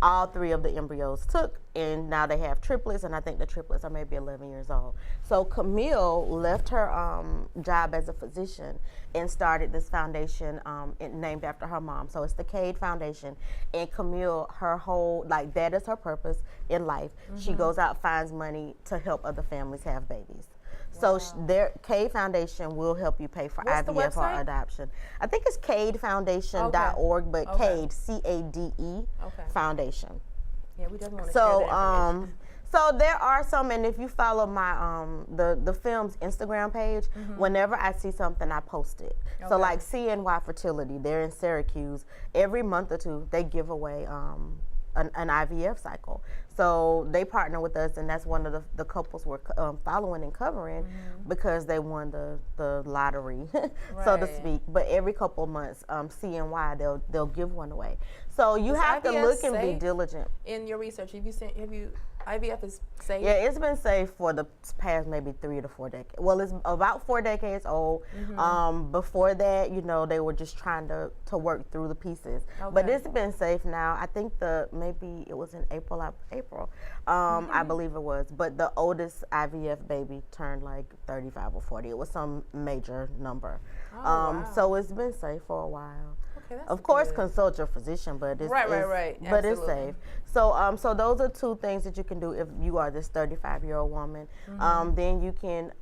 All 3 of the embryos took, and now they have triplets, and I think the triplets are maybe 11 years old. So Camille left her job as a physician and started this foundation named after her mom. So it's the Cade Foundation. And Camille, her whole, that is her purpose in life. She goes out, finds money to help other families have babies. So their Cade Foundation will help you pay for IVF or adoption. I think it's cadefoundation.org, but Cade, C-A-D-E, Foundation. Yeah, we definitely want to share that information. So there are some, and if you follow my the film's Instagram page, whenever I see something, I post it. So like CNY Fertility, they're in Syracuse. Every month or 2, they give away an IVF cycle. So they partner with us, and that's one of the couples we're following and covering because they won the lottery, so to speak. But every couple of months, CNY, they'll give one away. So you have to look and be diligent. In your research, have you IVF is safe? Yeah, it's been safe for the past maybe 3 to 4 decades. Well, it's about 4 decades old. Before that, they were just trying to work through the pieces. But it's been safe now. I think maybe it was in April, I believe it was. But the oldest IVF baby turned like 35 or 40. It was some major number. So it's been safe for a while. Of course, consult your physician, but it's right. But it's safe. So so those are 2 things that you can do if you are this 35-year-old woman. Then you can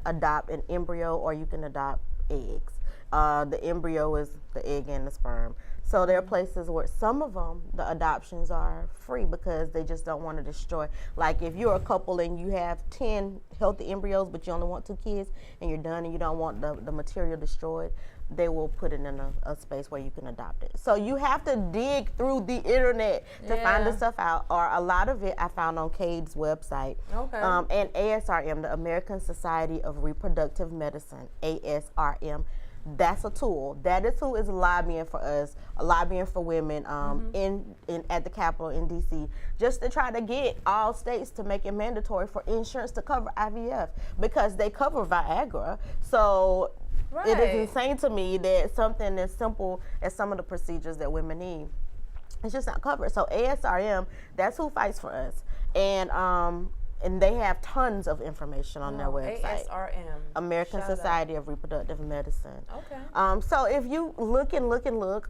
adopt an embryo, or you can adopt eggs. The embryo is the egg and the sperm. So there are places where some of them, the adoptions are free because they just don't want to destroy. Like if you're a couple and you have 10 healthy embryos, but you only want 2 kids and you're done and you don't want the material destroyed, they will put it in a space where you can adopt it. So you have to dig through the internet to find the stuff out, or a lot of it I found on Cade's website. And ASRM, the American Society of Reproductive Medicine, ASRM, that's a tool. That is who is lobbying for us, lobbying for women at the Capitol in DC, just to try to get all states to make it mandatory for insurance to cover IVF, because they cover Viagra. So it is insane to me that something as simple as some of the procedures that women need, it's just not covered. So ASRM, that's who fights for us. And and they have tons of information on their website. ASRM. American Shout Society of Reproductive Medicine. Okay. So if you look,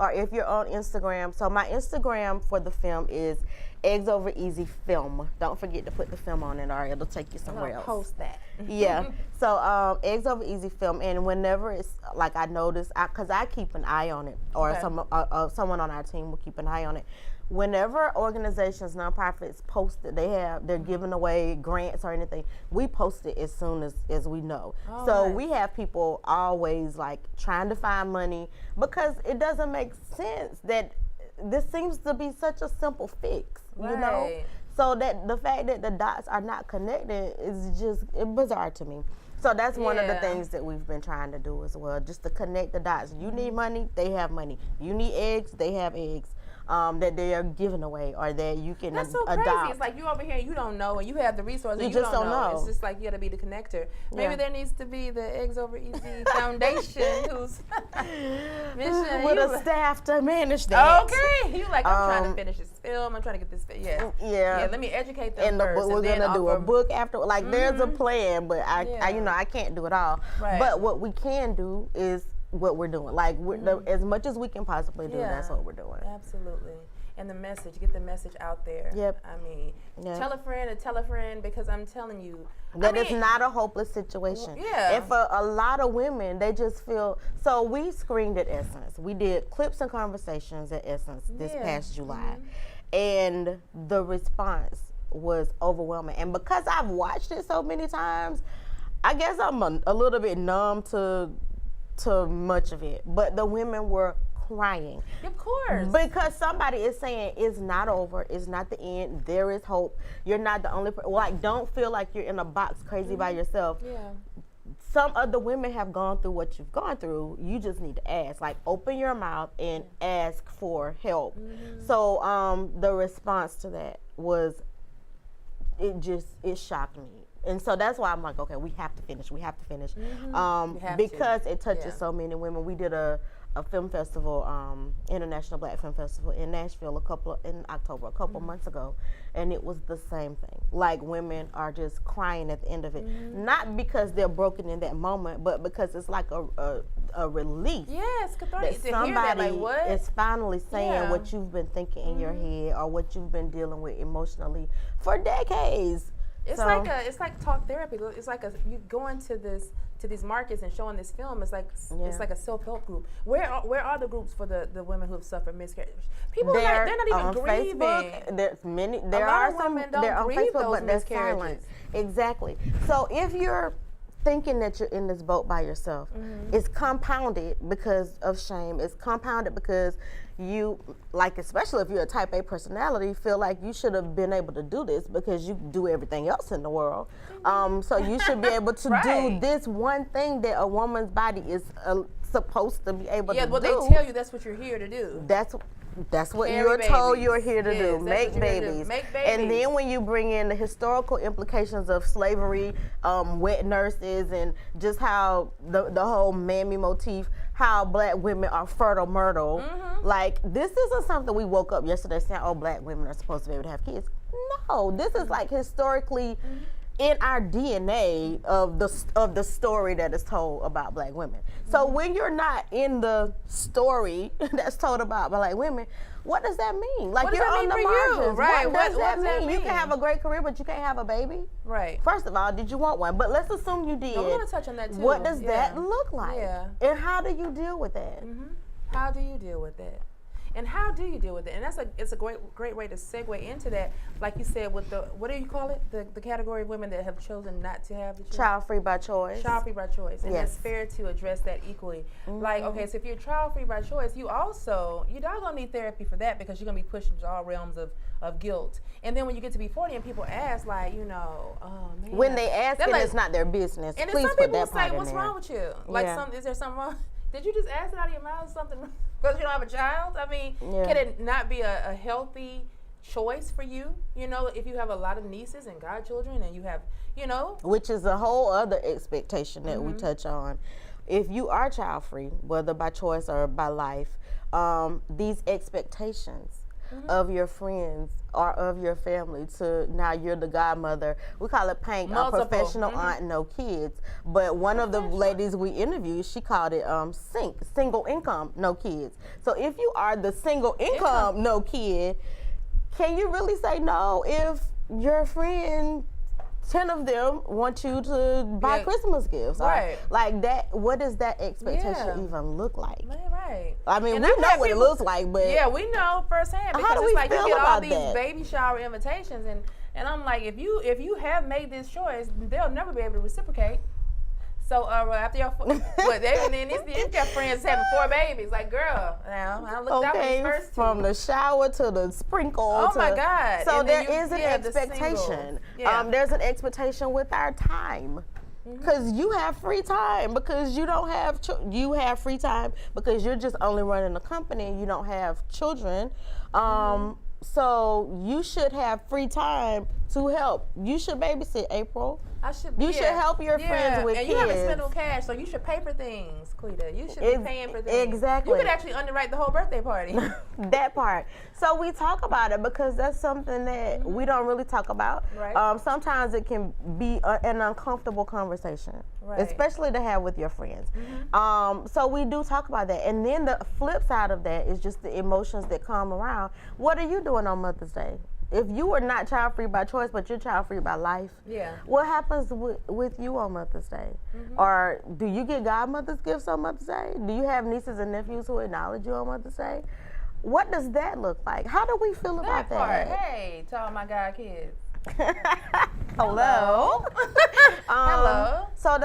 or if you're on Instagram, so my Instagram for the film is Eggs Over Easy Film. Don't forget to put the film on it, or it'll take you somewhere else. Post that. Yeah. So Eggs Over Easy Film, and whenever it's like I notice, because I keep an eye on it, or someone on our team will keep an eye on it. Whenever organizations, nonprofits post that they're giving away grants or anything, we post it as soon as we know. So we have people always like trying to find money, because it doesn't make sense that this seems to be such a simple fix, you know? So that the fact that the dots are not connected is just bizarre to me. So that's one of the things that we've been trying to do as well, just to connect the dots. You need money, they have money. You need eggs, they have eggs. That they are giving away, or that you can That's so adopt. crazy. It's like you over here and you don't know, and you have the resources and you just don't know. It's just like you got to be the connector. Maybe there needs to be the Eggs Over Easy Foundation whose mission with a staff to manage that. Okay, you like, I'm trying to finish this film. I'm trying to get this. Yeah. Let me educate them and first. We're gonna do a book after. Like there's a plan, but I can't do it all. Right. But what we can do is what we're doing. Like as much as we can possibly do, that's what we're doing. Absolutely. And the message, get the message out there. Yep. I mean, tell a friend, because I'm telling you that it's not a hopeless situation. Yeah. And for a lot of women, they just feel, so we screened at Essence. We did clips and conversations at Essence this past July. And the response was overwhelming. And because I've watched it so many times, I guess I'm a little bit numb to much of it, but the women were crying. Of course. Because somebody is saying it's not over, it's not the end, there is hope. You're not the only person. Like, don't feel like you're in a box crazy by yourself. Yeah. Some other women have gone through what you've gone through. You just need to ask. Like, open your mouth and ask for help. So the response to that was, it shocked me. And so that's why I'm like, okay, we have to finish. Because it touches so many women. We did a film festival, International Black Film Festival in Nashville in October, a couple months ago, and it was the same thing. Like, women are just crying at the end of it, not because they're broken in that moment, but because it's like a release. Yes, cathartic. That somebody is finally saying Yeah. what you've been thinking in your head, or what you've been dealing with emotionally for decades. It's like talk therapy. It's like you go into these markets and showing this film. It's like a self-help group. Where are the groups for the women who have suffered miscarriage? People they're not even on grieving. Facebook. There's many. There are some women don't they're on grieve Facebook, those but they're miscarriages. silent. Exactly. So if you're thinking that you're in this boat by yourself, it's compounded because of shame. It's compounded because you, like, especially if you're a type A personality, feel like you should have been able to do this because you do everything else in the world. So you should be able to do this one thing that a woman's body is supposed to be able to do. Yeah, well, they tell you that's what you're here to do. That's what Carry you're told babies. you're here to do, Yes, make that's what you're here to do. babies. Make And babies. then when you bring in the historical implications of slavery, wet nurses, and just how the whole mammy motif, how black women are fertile myrtle. Like, this isn't something we woke up yesterday saying, oh, black women are supposed to be able to have kids. No, this is like historically in our DNA of the story that is told about black women. So when you're not in the story that's told about black women, what does that mean? Like, What does you're that on mean the for you? margins. Right. What does What that does that mean? You mean? can have a great career, but you can't have a baby. Right. First of all, did you want one? But let's assume you did. No, we're gonna touch on that too. What does Yeah. that look like? Yeah. And how do you deal with that? How do you deal with it? And how do you deal with it? And it's a great way to segue into that. Like you said, with the, what do you call it? The category of women that have chosen not to have the children. Child-free by choice. Child-free by choice. And Yes. it's fair to address that equally. Like, okay, so if you're child-free by choice, you don't need therapy for that, because you're going to be pushed into all realms of guilt. And then when you get to be 40 and people ask, like, oh, man. When they ask, They're like, it's not their business. and then Please some put people will that part say, in what's there. wrong with you? Like, is there something wrong? Did you just ask it out of your mouth? Something because you don't have a child? I mean, can it not be a healthy choice for you? You know, if you have a lot of nieces and godchildren and you have, Which is a whole other expectation that we touch on. If you are child free, whether by choice or by life, these expectations of your friends or of your family to now you're the godmother. We call it PANK, professional aunt, no kids. But one of the ladies we interviewed, she called it single income, no kids. So if you are the single income, no kid, can you really say no if your friend, 10 of them want you to buy Christmas gifts? Right. Like that, what does that expectation even look like? Right. I mean, we know what it looks like, but yeah, we know firsthand because how do we it's like feel you get all these about that? baby shower invitations, and I'm like, if you have made this choice, they'll never be able to reciprocate. So after y'all, what they and then these got friends having 4 babies. Like, girl, now I looked out for these first 2. From the shower to the sprinkle. Oh my God! So and there is an expectation. There's an expectation with our time. Because you have free time, because you don't have you have free time because you're just only running a company and you don't have children. So you should have free time to help. You should babysit, April. You should help your friends with kids. And you haven't spent no cash, so you should pay for things, Chiquita. You should be paying for things. Exactly. You could actually underwrite the whole birthday party. That part. So we talk about it because that's something that we don't really talk about. Right. Sometimes it can be an uncomfortable conversation, especially to have with your friends. So we do talk about that. And then the flip side of that is just the emotions that come around. What are you doing on Mother's Day? If you were not child-free by choice, but you're child-free by life, what happens with you on Mother's Day? Or do you get godmother's gifts on Mother's Day? Do you have nieces and nephews who acknowledge you on Mother's Day? What does that look like? How do we feel about that? Hey, to all my god kids. Hello. Hello. So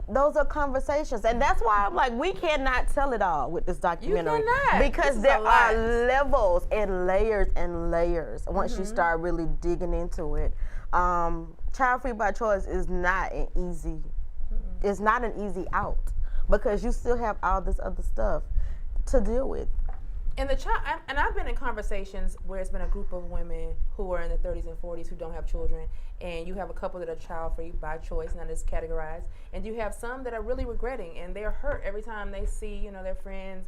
those are conversations, and that's why I'm like, we cannot tell it all with this documentary. You cannot. Because there are levels and layers once you start really digging into it. Child free by choice is not an easy. It's not an easy out because you still have all this other stuff to deal with. And I've been in conversations where it's been a group of women who are in the 30s and 40s who don't have children, and you have a couple that are child-free by choice, not as categorized, and you have some that are really regretting, and they're hurt every time they see, their friends,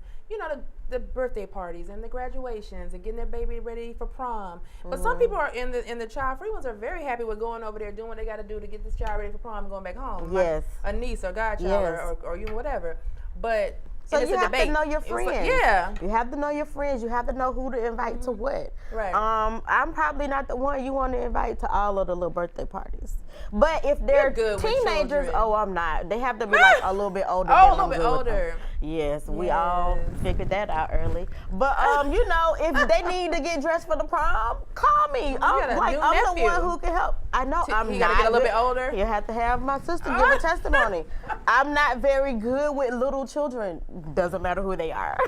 the birthday parties and the graduations and getting their baby ready for prom. But some people are in the child-free ones are very happy with going over there, doing what they got to do to get this child ready for prom and going back home. Yes. Like a niece or godchild or whatever. But so you have to know your friends. Like, you have to know your friends. You have to know who to invite to what. Right. I'm probably not the one you want to invite to all of the little birthday parties. But if they're teenagers, I'm not. They have to be like a little bit older. A little bit older. Yes, we all figured that out early. But if they need to get dressed for the prom, call me. I'm the one who can help. I know I'm not. You gotta get a little bit older. You have to have my sister give a testimony. I'm not very good with little children. Doesn't matter who they are.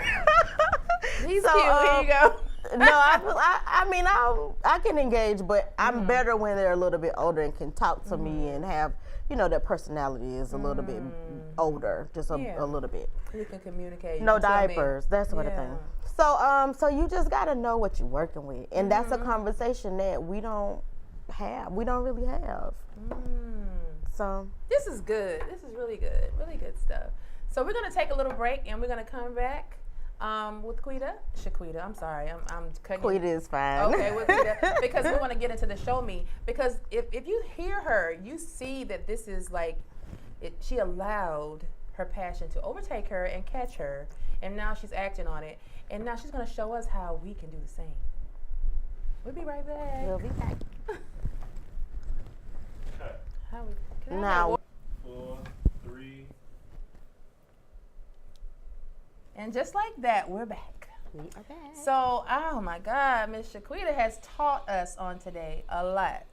He's cute. Here you go. No, I mean, I can engage, but I'm better when they're a little bit older and can talk to me and have, their personality is a little bit older, just a little bit. You can communicate. No diapers, that sort of thing. So you just got to know what you're working with, and that's a conversation that we don't have. We don't really have. So this is good. This is really good stuff. So we're gonna take a little break, and we're gonna come back with Shaquita. I'm sorry, I'm cutting. Shaquita is fine. Okay, with Shaquita, because we want to get into the show me. Because if you hear her, you see that this is like, she allowed her passion to overtake her and catch her, and now she's acting on it, and now she's gonna show us how we can do the same. We'll be right back. We'll be back. Now. 4, 3. And just like that, we're back. We are back. So, oh my God, Miss Shaquita has taught us on today a lot.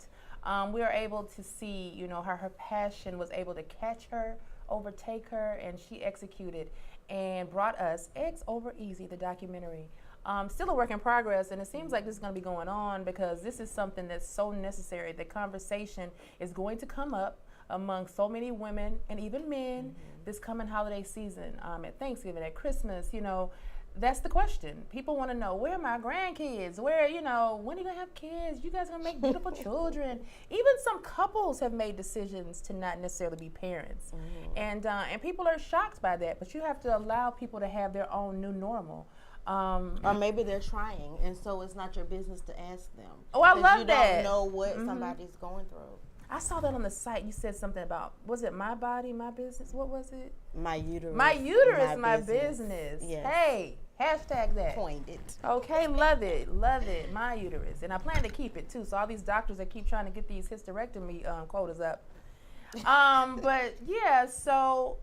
We are able to see, how her passion was able to catch her, overtake her, and she executed and brought us Eggs Over Easy, the documentary. Still a work in progress, and it seems like this is going to be going on because this is something that's so necessary. The conversation is going to come up among so many women and even men this coming holiday season, at Thanksgiving, at Christmas, that's the question. People want to know, where are my grandkids? Where, when are you going to have kids? You guys are going to make beautiful children. Even some couples have made decisions to not necessarily be parents. And people are shocked by that, but you have to allow people to have their own new normal. Or maybe they're trying, and so it's not your business to ask them. Oh, I love that. You don't know what somebody's going through. I saw that on the site. You said something about, was it my body, my business? What was it? My uterus. My uterus, my business. Yes. Hey, hashtag that. Coined it. Okay, love it, my uterus. And I plan to keep it too. So all these doctors that keep trying to get these hysterectomy quotas up. But yeah, so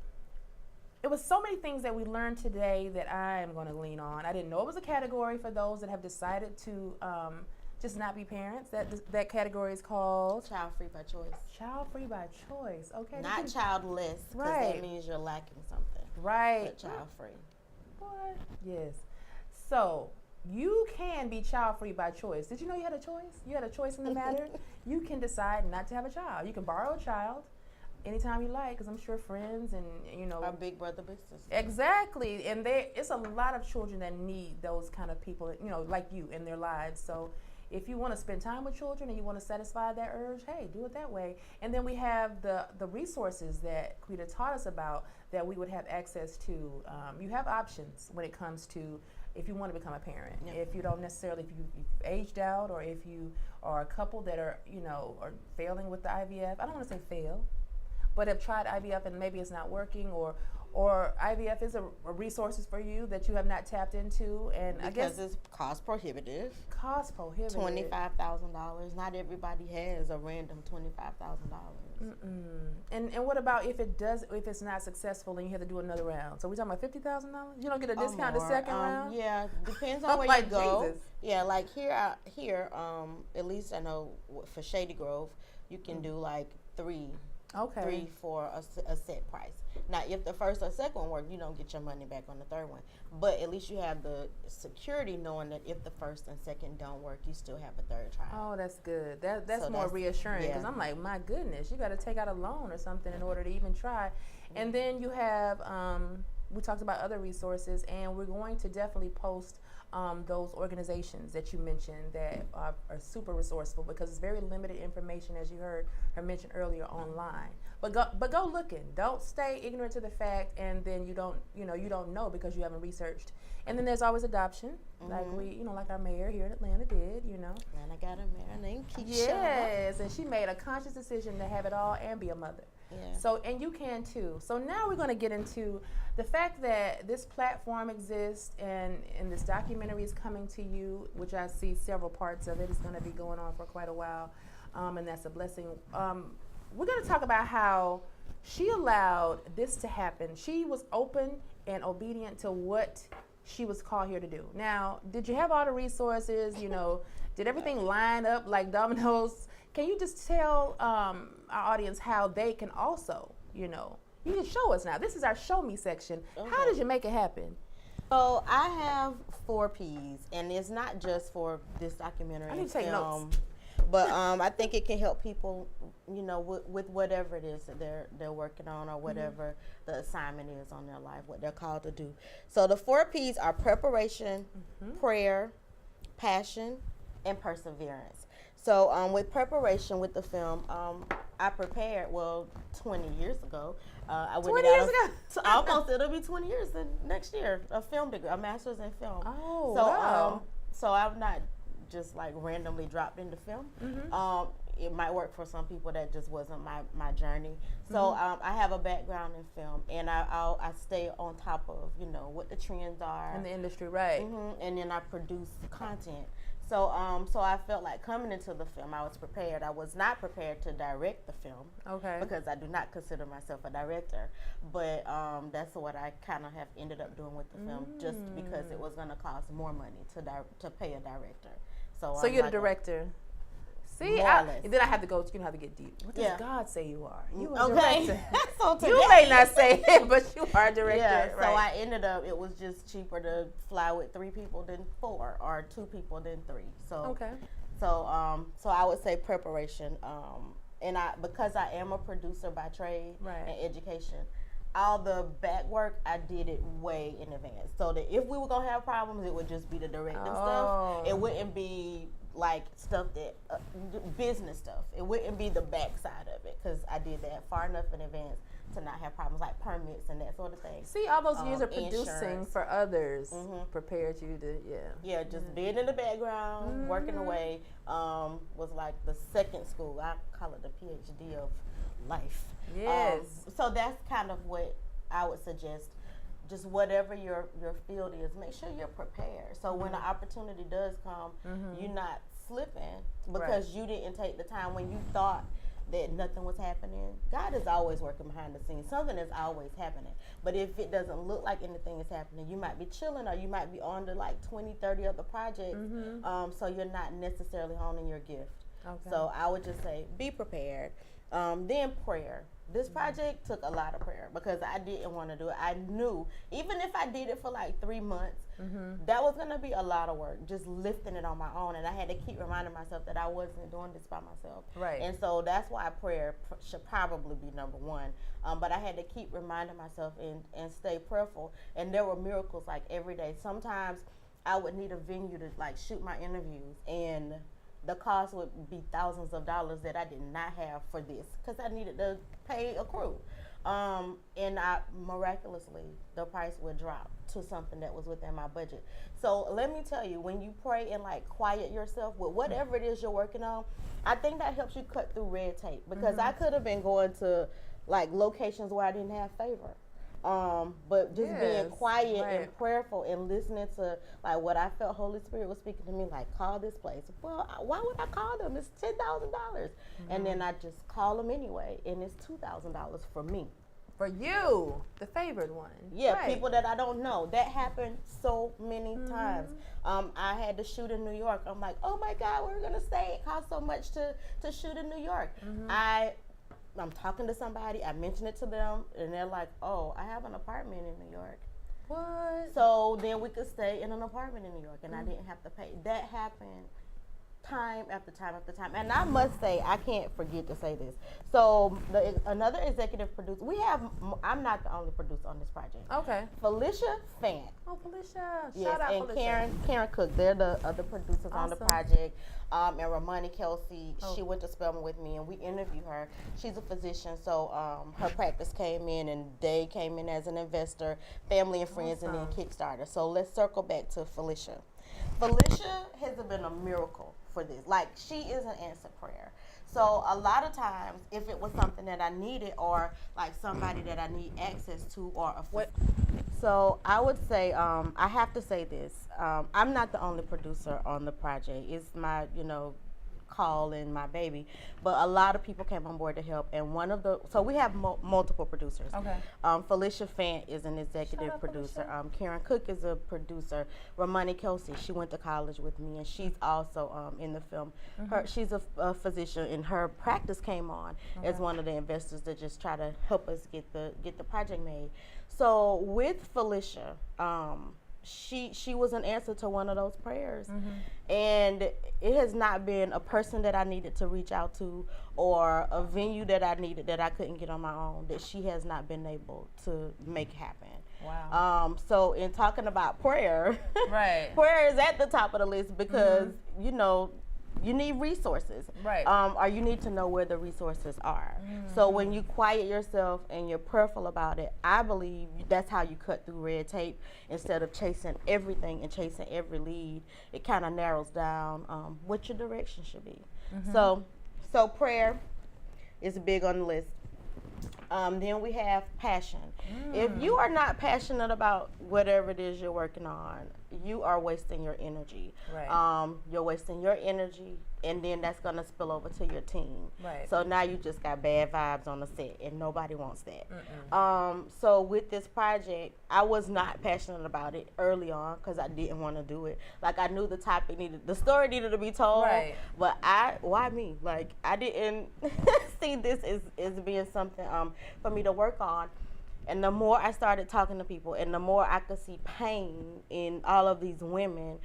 it was so many things that we learned today that I am going to lean on. I didn't know it was a category for those that have decided to just not be parents. That category is called child-free by choice. Child-free by choice. Okay. Not childless, because that means you're lacking something. Right. But child-free. What? Yes. So you can be child-free by choice. Did you know you had a choice? You had a choice in the matter. You can decide not to have a child. You can borrow a child anytime you like, because I'm sure friends and, you know. Our big brother, big sister. Exactly. And it's a lot of children that need those kind of people, you know, like you in their lives. So if you want to spend time with children and you want to satisfy that urge, hey, do it that way. And then we have the resources that Chiquita taught us about that we would have access to. You have options when it comes to if you want to become a parent. Yeah. If you don't necessarily, if you've aged out, or if you are a couple that are, you know, are failing with the IVF. I don't want to say fail, but have tried IVF and maybe it's not working, or IVF is a resources for you that you have not tapped into, and because I guess it's cost prohibitive. Cost prohibitive. $25,000. Not everybody has a random $25,000. And what about if it's not successful and you have to do another round? So we talking about $50,000? You don't get a discount the second round? Yeah, depends on where you go. Jesus. Yeah, like here, at least I know for Shady Grove, you can do like three for a set price. Now, if the first or second one work, you don't get your money back on the third one. But at least you have the security knowing that if the first and second don't work, you still have a third trial. Oh, that's good. That's more reassuring, because I'm like, my goodness, you got to take out a loan or something in order to even try. And then you have, we talked about other resources, and we're going to definitely post those organizations that you mentioned that are super resourceful, because it's very limited information, as you heard her mention earlier, online. But go looking. Don't stay ignorant to the fact, and then you don't know because you haven't researched. And then there's always adoption, like like our mayor here in Atlanta did. Atlanta got a mayor named Keisha. Yes, and she made a conscious decision to have it all and be a mother. Yeah. So, and you can too. So now we're going to get into the fact that this platform exists, and this documentary is coming to you, which I see several parts of it. It's going to be going on for quite a while, and that's a blessing. We're going to talk about how she allowed this to happen. She was open and obedient to what she was called here to do. Now, did you have all the resources? Did everything line up like dominoes? Can you just tell our audience how they can also, you can show us now. This is our show me section. Okay. How did you make it happen? So I have 4 Ps, and it's not just for this documentary. I need to take notes. But I think it can help people, with whatever it is that they're working on, or whatever the assignment is on their life, what they're called to do. So the 4 Ps are preparation, prayer, passion, and perseverance. So with preparation with the film, I prepared, 20 years ago. I went 20 years ago? Almost, it'll be 20 years next year, a film degree, a master's in film. Oh, so, wow. So I'm not just like randomly dropped into film. It might work for some people. That just wasn't my journey. So I have a background in film, and I stay on top of what the trends are in the industry, right? And then I produce content. So so I felt like coming into the film, I was prepared. I was not prepared to direct the film, because I do not consider myself a director. But that's what I kind of have ended up doing with the film, just because it was going to cost more money to pay a director. So you're the director. See, then I have to go. You have to get deep. What does God say you are? You are a director. So you may not say it, but you are a director. Yeah. Right. So I ended up. It was just cheaper to fly with 3 people than 4, or 2 people than 3. So So I would say preparation. And because I am a producer by trade and education, all the back work, I did it way in advance, so that if we were gonna have problems, it would just be the directing stuff. It wouldn't be like stuff that business stuff. It wouldn't be the backside of it, because I did that far enough in advance to not have problems like permits and that sort of thing. See, all those years of producing insurance. for others prepared you to, Yeah, just being in the background, working away, was like the second school. I call it the PhD of life. Yes. So that's kind of what I would suggest. Just whatever your field is, make sure you're prepared. So when an opportunity does come, you're not slipping because you didn't take the time when you thought that nothing was happening. God is always working behind the scenes. Something is always happening. But if it doesn't look like anything is happening, you might be chilling or you might be on to like 20, 30 other projects. So you're not necessarily honing your gift. Okay. So I would just say be prepared. Then prayer. This project took a lot of prayer because I didn't want to do it. I knew even if I did it for like 3 months, that was going to be a lot of work, just lifting it on my own. And I had to keep reminding myself that I wasn't doing this by myself. Right. And so that's why prayer should probably be number one. But I had to keep reminding myself and stay prayerful. And there were miracles like every day. Sometimes I would need a venue to like shoot my interviews, and the cost would be thousands of dollars that I did not have for this because I needed to pay a crew. And miraculously, the price would drop to something that was within my budget. So let me tell you, when you pray and like quiet yourself with whatever it is you're working on, I think that helps you cut through red tape because I could have been going to like locations where I didn't have favor. But just being quiet and prayerful and listening to like what I felt Holy Spirit was speaking to me, like call this place. Well, why would I call them? It's $10,000, and then I just call them anyway, and it's $2,000 for me. For you, the favored one. Yeah, people that I don't know. That happened so many times. I had to shoot in New York. I'm like, oh my God, where are we gonna stay? It costs so much to shoot in New York. I'm talking to somebody, I mention it to them, and they're like, oh, I have an apartment in New York. What? So then we could stay in an apartment in New York, and I didn't have to pay. That happened time after time after time. And I must say, I can't forget to say this. So another executive producer, I'm not the only producer on this project. Okay. Felicia Fant. Oh, Felicia. Yes, Shout out and Felicia. Karen Cook, they're the other producers on the project. And Ramani Kelsey, she went to Spelman with me, and we interviewed her. She's a physician, so her practice came in, and they came in as an investor, family and friends, and then Kickstarter. So let's circle back to Felicia. Felicia has been a miracle for this. Like, she is an answered prayer. So a lot of times, if it was something that I needed, or like somebody that I need access to, or so I would say, I have to say this. I'm not the only producer on the project. It's my, call and my baby, but a lot of people came on board to help, and so we have multiple producers. Okay. Felicia Fant is an executive producer. Karen Cook is a producer. Ramani Kelsey, she went to college with me, and she's also in the film. She's a physician, and her practice came on as one of the investors that just try to help us get the project made. So with Felicia, she was an answer to one of those prayers. And it has not been a person that I needed to reach out to, or a venue that I needed that I couldn't get on my own, that she has not been able to make happen. Wow. So in talking about prayer, prayer is at the top of the list because, you need resources. Or you need to know where the resources are. So when you quiet yourself and you're prayerful about it, I believe that's how you cut through red tape. Instead of chasing everything and chasing every lead, it kind of narrows down what your direction should be. So prayer is big on the list. Then we have passion. If you are not passionate about whatever it is you're working on, you are wasting your energy. You're wasting your energy, and then that's going to spill over to your team. So now you just got bad vibes on the set, and nobody wants that. So with this project, I was not passionate about it early on because I didn't want to do it. Like, I knew the story needed to be told, but why me? Like, I didn't see this as being something for me to work on. And the more I started talking to people, and the more I could see pain in all of these women,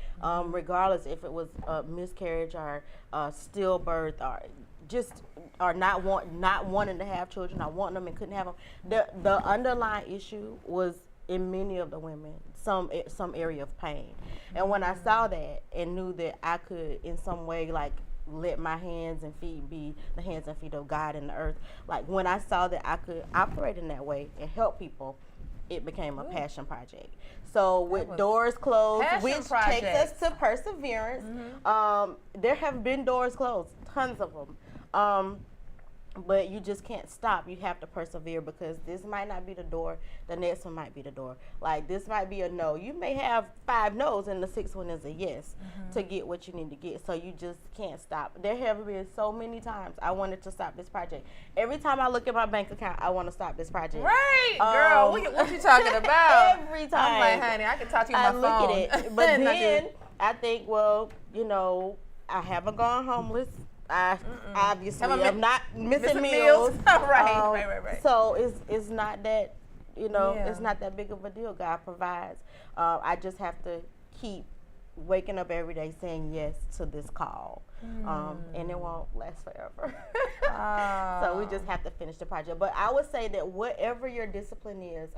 regardless if it was a miscarriage or stillbirth, or not wanting to have children, or wanting them and couldn't have them. The underlying issue was in many of the women some area of pain. And when I saw that and knew that I could in some way like let my hands and feet be the hands and feet of God in the earth. Like when I saw that I could operate in that way and help people, it became a passion project. So with doors closed, which takes us to perseverance, there have been doors closed, tons of them. But you just can't stop. You have to persevere, because this might not be the door. The next one might be the door. Like this might be a no. You may have 5 no's and the 6th one is a yes to get what you need to get. So you just can't stop. There have been so many times I wanted to stop this project. Every time I look at my bank account, I want to stop this project. Right, girl. What you talking about? Every time. I'm like, honey, I can talk to you on my phone. I look at it. But then I think, well, you know, I haven't gone homeless. I obviously am not missing meals. Right. So it's not that, you know, it's not that big of a deal. God provides. I just have to keep waking up every day saying yes to this call. And it won't last forever. So we just have to finish the project. But I would say that whatever your discipline is,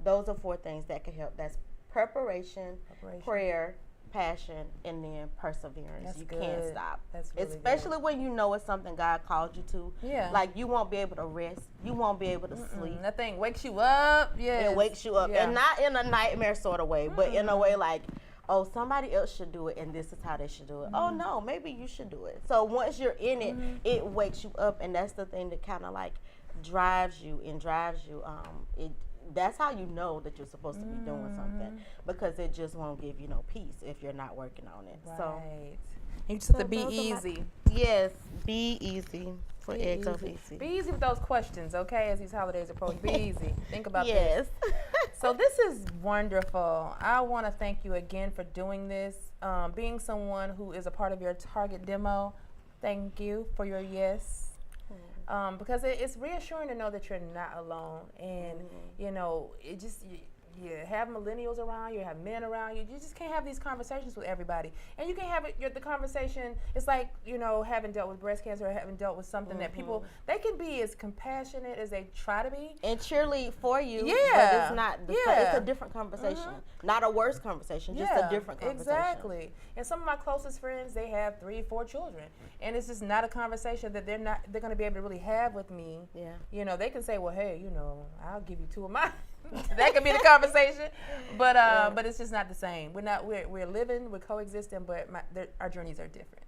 those are 4 things that can help. That's preparation. Prayer, passion, and then perseverance. That's you good. Can't stop. That's really especially good. when you know it's something God called you to. Yeah. Like you won't be able to rest. You won't be able to sleep. That thing wakes you up. Yeah. It wakes you up. And not in a nightmare sort of way, but in a way like, oh, somebody else should do it and this is how they should do it. Oh no, maybe you should do it. So once you're in it, it wakes you up, and that's the thing that kind of like drives you. That's how you know that you're supposed to be doing something, because it just won't give you no peace if you're not working on it. Right. So you just have to be easy. Yes, be easy for eggs over easy. Be easy with those questions, okay, as these holidays approach. Be easy. Think about this. Yes. So this is wonderful. I want to thank you again for doing this, being someone who is a part of your target demo. Thank you for your yes. Because it's reassuring to know that you're not alone, and you know, it just you have millennials around you, have men around you. You just can't have these conversations with everybody, and you can have the conversation. It's like, you know, having dealt with breast cancer or having dealt with something that people, they can be as compassionate as they try to be and cheerlead for you. Yeah, but it's not. It's a different conversation, not a worse conversation, just a different conversation. Exactly. And some of my closest friends, they have 3, 4 children, and it's just not a conversation that they're going to be able to really have with me. Yeah. You know, they can say, well, hey, you know, I'll give you 2 of mine. That could be the conversation, but it's just not the same. We're living, we're coexisting, but our journeys are different.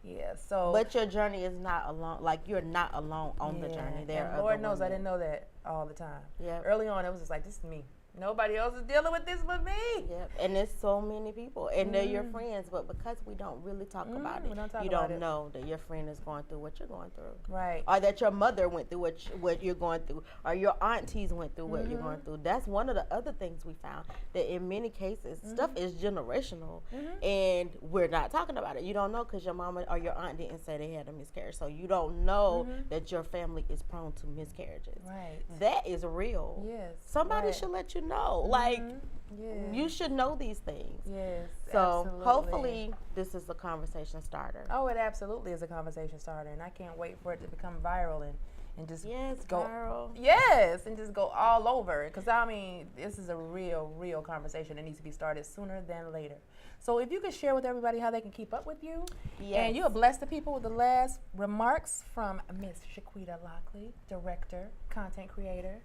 Yeah. So, but your journey is not alone. Like you're not alone on the journey. There, and Lord knows I didn't know that all the time. Yeah. Early on, it was just like, this is me. Nobody else is dealing with this but me. Yep. And there's so many people, and they're your friends, but because we don't really talk about it, you don't know that your friend is going through what you're going through. Right. Or that your mother went through what you're going through, or your aunties went through what you're going through. That's one of the other things we found, that in many cases, stuff is generational, and we're not talking about it. You don't know because your mama or your aunt didn't say they had a miscarriage, so you don't know that your family is prone to miscarriages. Right. That is real. Yes. Somebody should let you know. Like, you should know these things. Yes. So absolutely. hopefully this is a conversation starter. Oh, it absolutely is a conversation starter, and I can't wait for it to become viral and just go viral. Yes, and just go all over. Because I mean, this is a real conversation that needs to be started sooner than later. So if you could share with everybody how they can keep up with you, and you'll bless the people with the last remarks from Miss Chiquita Lockley, director, content creator,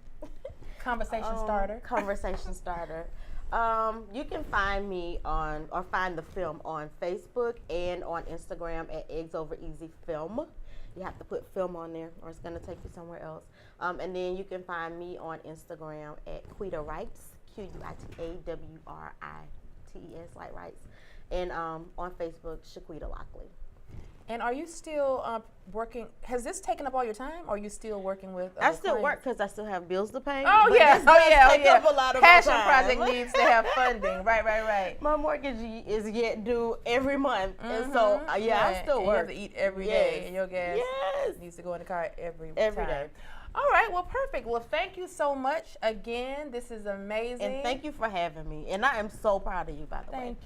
conversation starter. Conversation starter. You can find me find the film on Facebook and on Instagram at Eggs Over Easy Film. You have to put film on there, or it's going to take you somewhere else. And then you can find me on Instagram at Quita Writes, QuitaWrites, like rights, and on Facebook, Shaquita Lockley. And are you still working? Has this taken up all your time, or are you still working with? I still work because I still have bills to pay. Oh yeah, take up a lot of Passion my time. project needs to have funding. Right. My mortgage is yet due every month, and so I still work. You have to eat every day, and your gas needs to go in the car every time. Day. All right, well, perfect. Well, thank you so much again. This is amazing. And thank you for having me. And I am so proud of you, by the way. Thank you.